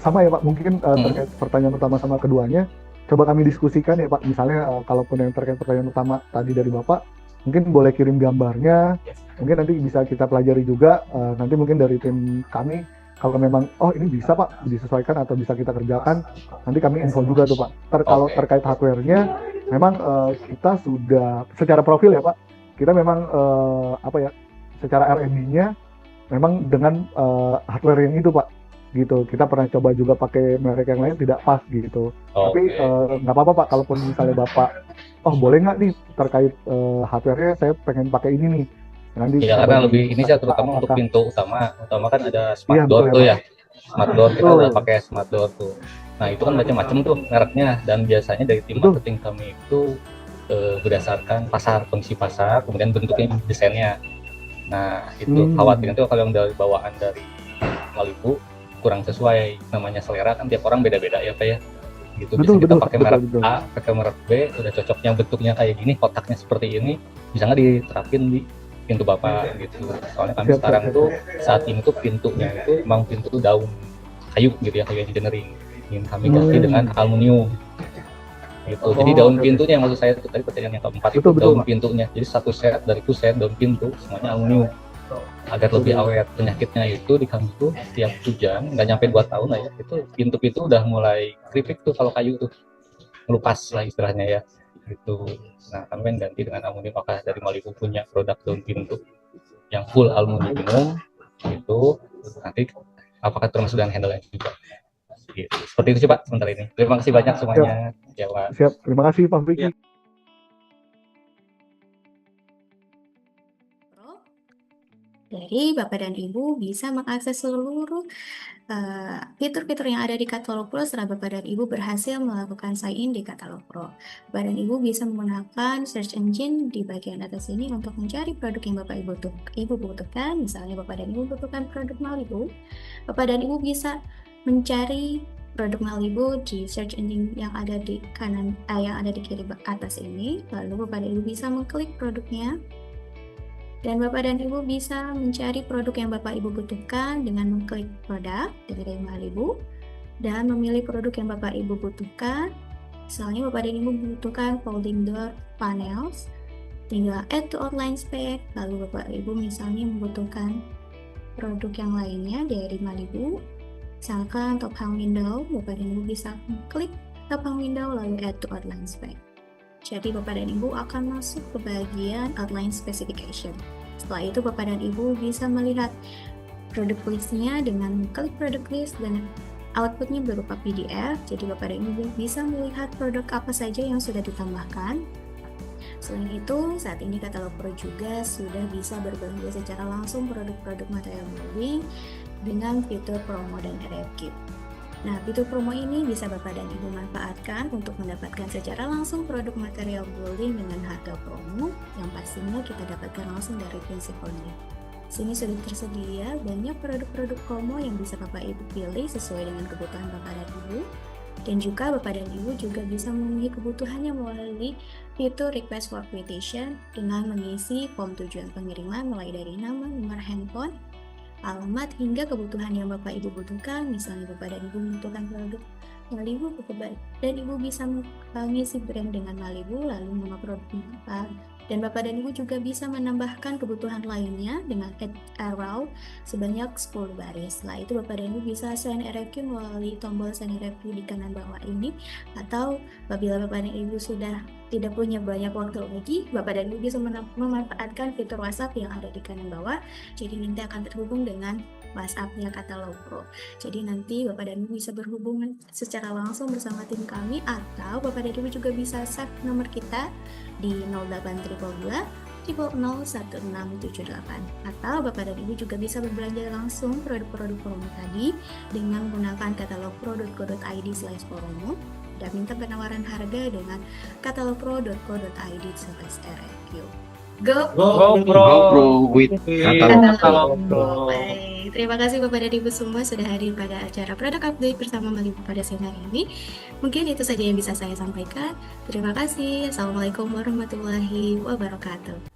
sama ya Pak, mungkin terkait pertanyaan pertama sama keduanya coba kami diskusikan ya Pak. Misalnya kalaupun yang terkait pertanyaan utama tadi dari Bapak, mungkin boleh kirim gambarnya, mungkin nanti bisa kita pelajari juga. Nanti mungkin dari tim kami kalau memang ini bisa Pak disesuaikan atau bisa kita kerjakan, nanti kami info juga tuh Pak. Kalau terkait hardware-nya memang kita sudah secara profil ya Pak, kita memang secara R&D-nya memang dengan hardware yang itu Pak, gitu. Kita pernah coba juga pakai merek yang lain, tidak pas gitu. Tapi nggak apa-apa Pak, kalaupun misalnya Bapak boleh nggak nih terkait hardware-nya saya pengen pakai ini nih. Nanti ya karena lebih ini sih terutama untuk pintu utama kan ada smart door tuh ya. Smart door kita udah pakai smart door tuh. Nah itu kan macam-macam tuh mereknya, dan biasanya dari tim marketing kami itu berdasarkan kondisi pasar, kemudian bentuknya, desainnya. Nah itu khawatirnya tuh kalau yang dari bawaan dari Malibu kurang sesuai, namanya selera kan tiap orang beda-beda ya Pak ya. Gitu. Bisa kita pakai merek A, pakai merek B, udah cocoknya bentuknya kayak gini, kotaknya seperti ini, bisa nggak diterapin di pintu Bapak gitu. Soalnya kami sekarang tuh saat ini tuh pintunya itu emang pintu daun kayu gitu ya, kayu engineering. Ingin kami ganti dengan aluminium. Gitu. Jadi daun pintunya yang maksud saya itu tadi pertanyaan yang keempat itu daun pintunya. Jadi satu set dari set daun pintu semuanya aluminium. Agar lebih awet. Penyakitnya itu di kami tuh setiap hujan nggak nyampe 2 tahun lah ya, itu pintu-pintu udah mulai keripik tuh kalau kayu tuh melupas lah istilahnya ya gitu. Nah kami kan ganti dengan aluminium. Apakah dari Malibu punya produk daun pintu yang full aluminium gitu, nanti apakah termasuk dengan handle juga gitu. Seperti itu sih Pak sebentar ini. Terima kasih banyak semuanya. Ya Pak. Siap, terima kasih Pak Vicky. Dari Bapak dan Ibu bisa mengakses seluruh fitur-fitur yang ada di Katalog Pro setelah Bapak dan Ibu berhasil melakukan sign in di Katalog Pro. Bapak dan Ibu bisa menggunakan search engine di bagian atas ini untuk mencari produk yang Bapak Ibu butuhkan. Misalnya Bapak dan Ibu butuhkan produk Malibu, Bapak dan Ibu bisa mencari produk Malibu di search engine yang ada di kanan, yang ada di kiri atas ini. Lalu Bapak dan Ibu bisa mengklik produknya. Dan Bapak dan Ibu bisa mencari produk yang Bapak Ibu butuhkan dengan mengklik produk dari Malibu dan memilih produk yang Bapak Ibu butuhkan. Misalnya Bapak dan Ibu membutuhkan folding door panels, tinggal add to outline spec. Lalu Bapak Ibu misalnya membutuhkan produk yang lainnya dari Malibu, misalkan top hang window, Bapak dan Ibu bisa klik top hang window lalu add to outline spec. Jadi Bapak dan Ibu akan masuk ke bagian outline specification. Setelah itu Bapak dan Ibu bisa melihat produk listnya dengan klik produk list dan outputnya berupa PDF. Jadi Bapak dan Ibu bisa melihat produk apa saja yang sudah ditambahkan. Selain itu, saat ini Katalog Pro juga sudah bisa berbelanja secara langsung produk-produk material building dengan fitur promo dan RFQ. Nah, fitur promo ini bisa Bapak dan Ibu manfaatkan untuk mendapatkan secara langsung produk material building dengan harga promo yang pastinya kita dapatkan langsung dari prinsipalnya. Sini sudah tersedia banyak produk-produk promo yang bisa Bapak Ibu pilih sesuai dengan kebutuhan Bapak dan Ibu. Dan juga Bapak dan Ibu juga bisa memenuhi kebutuhannya melalui fitur request for quotation dengan mengisi form tujuan pengiriman mulai dari nama, nomor handphone, alamat hingga kebutuhan yang Bapak Ibu butuhkan. Misalnya Bapak dan Ibu membutuhkan produk Malibu, Bapak dan Ibu bisa mengisi brand dengan Malibu lalu nama produk dan Bapak dan Ibu juga bisa menambahkan kebutuhan lainnya dengan add arrow sebanyak 10 baris. Setelah itu Bapak dan Ibu bisa send RFQ melalui tombol send RFQ di kanan bawah ini, atau apabila Bapak dan Ibu sudah tidak punya banyak waktu lagi, Bapak dan Ibu bisa memanfaatkan fitur WhatsApp yang ada di kanan bawah. Jadi nanti akan terhubung dengan WhatsApp-nya Katalog Pro. Jadi nanti Bapak dan Ibu bisa berhubungan secara langsung bersama tim kami, atau Bapak dan Ibu juga bisa save nomor kita di 0822 atau Bapak dan Ibu juga bisa berbelanja langsung produk-produk promo tadi dengan menggunakan katalog pro.co.id/promo dan minta penawaran harga dengan katalogpro.co.id/RFQ. Go GoPro with Katalog Pro. Baik, terima kasih Bapak dan Ibu semua sudah hadir pada acara Produk Update bersama Malibu pada siang hari ini. Mungkin itu saja yang bisa saya sampaikan. Terima kasih. Assalamualaikum warahmatullahi wabarakatuh.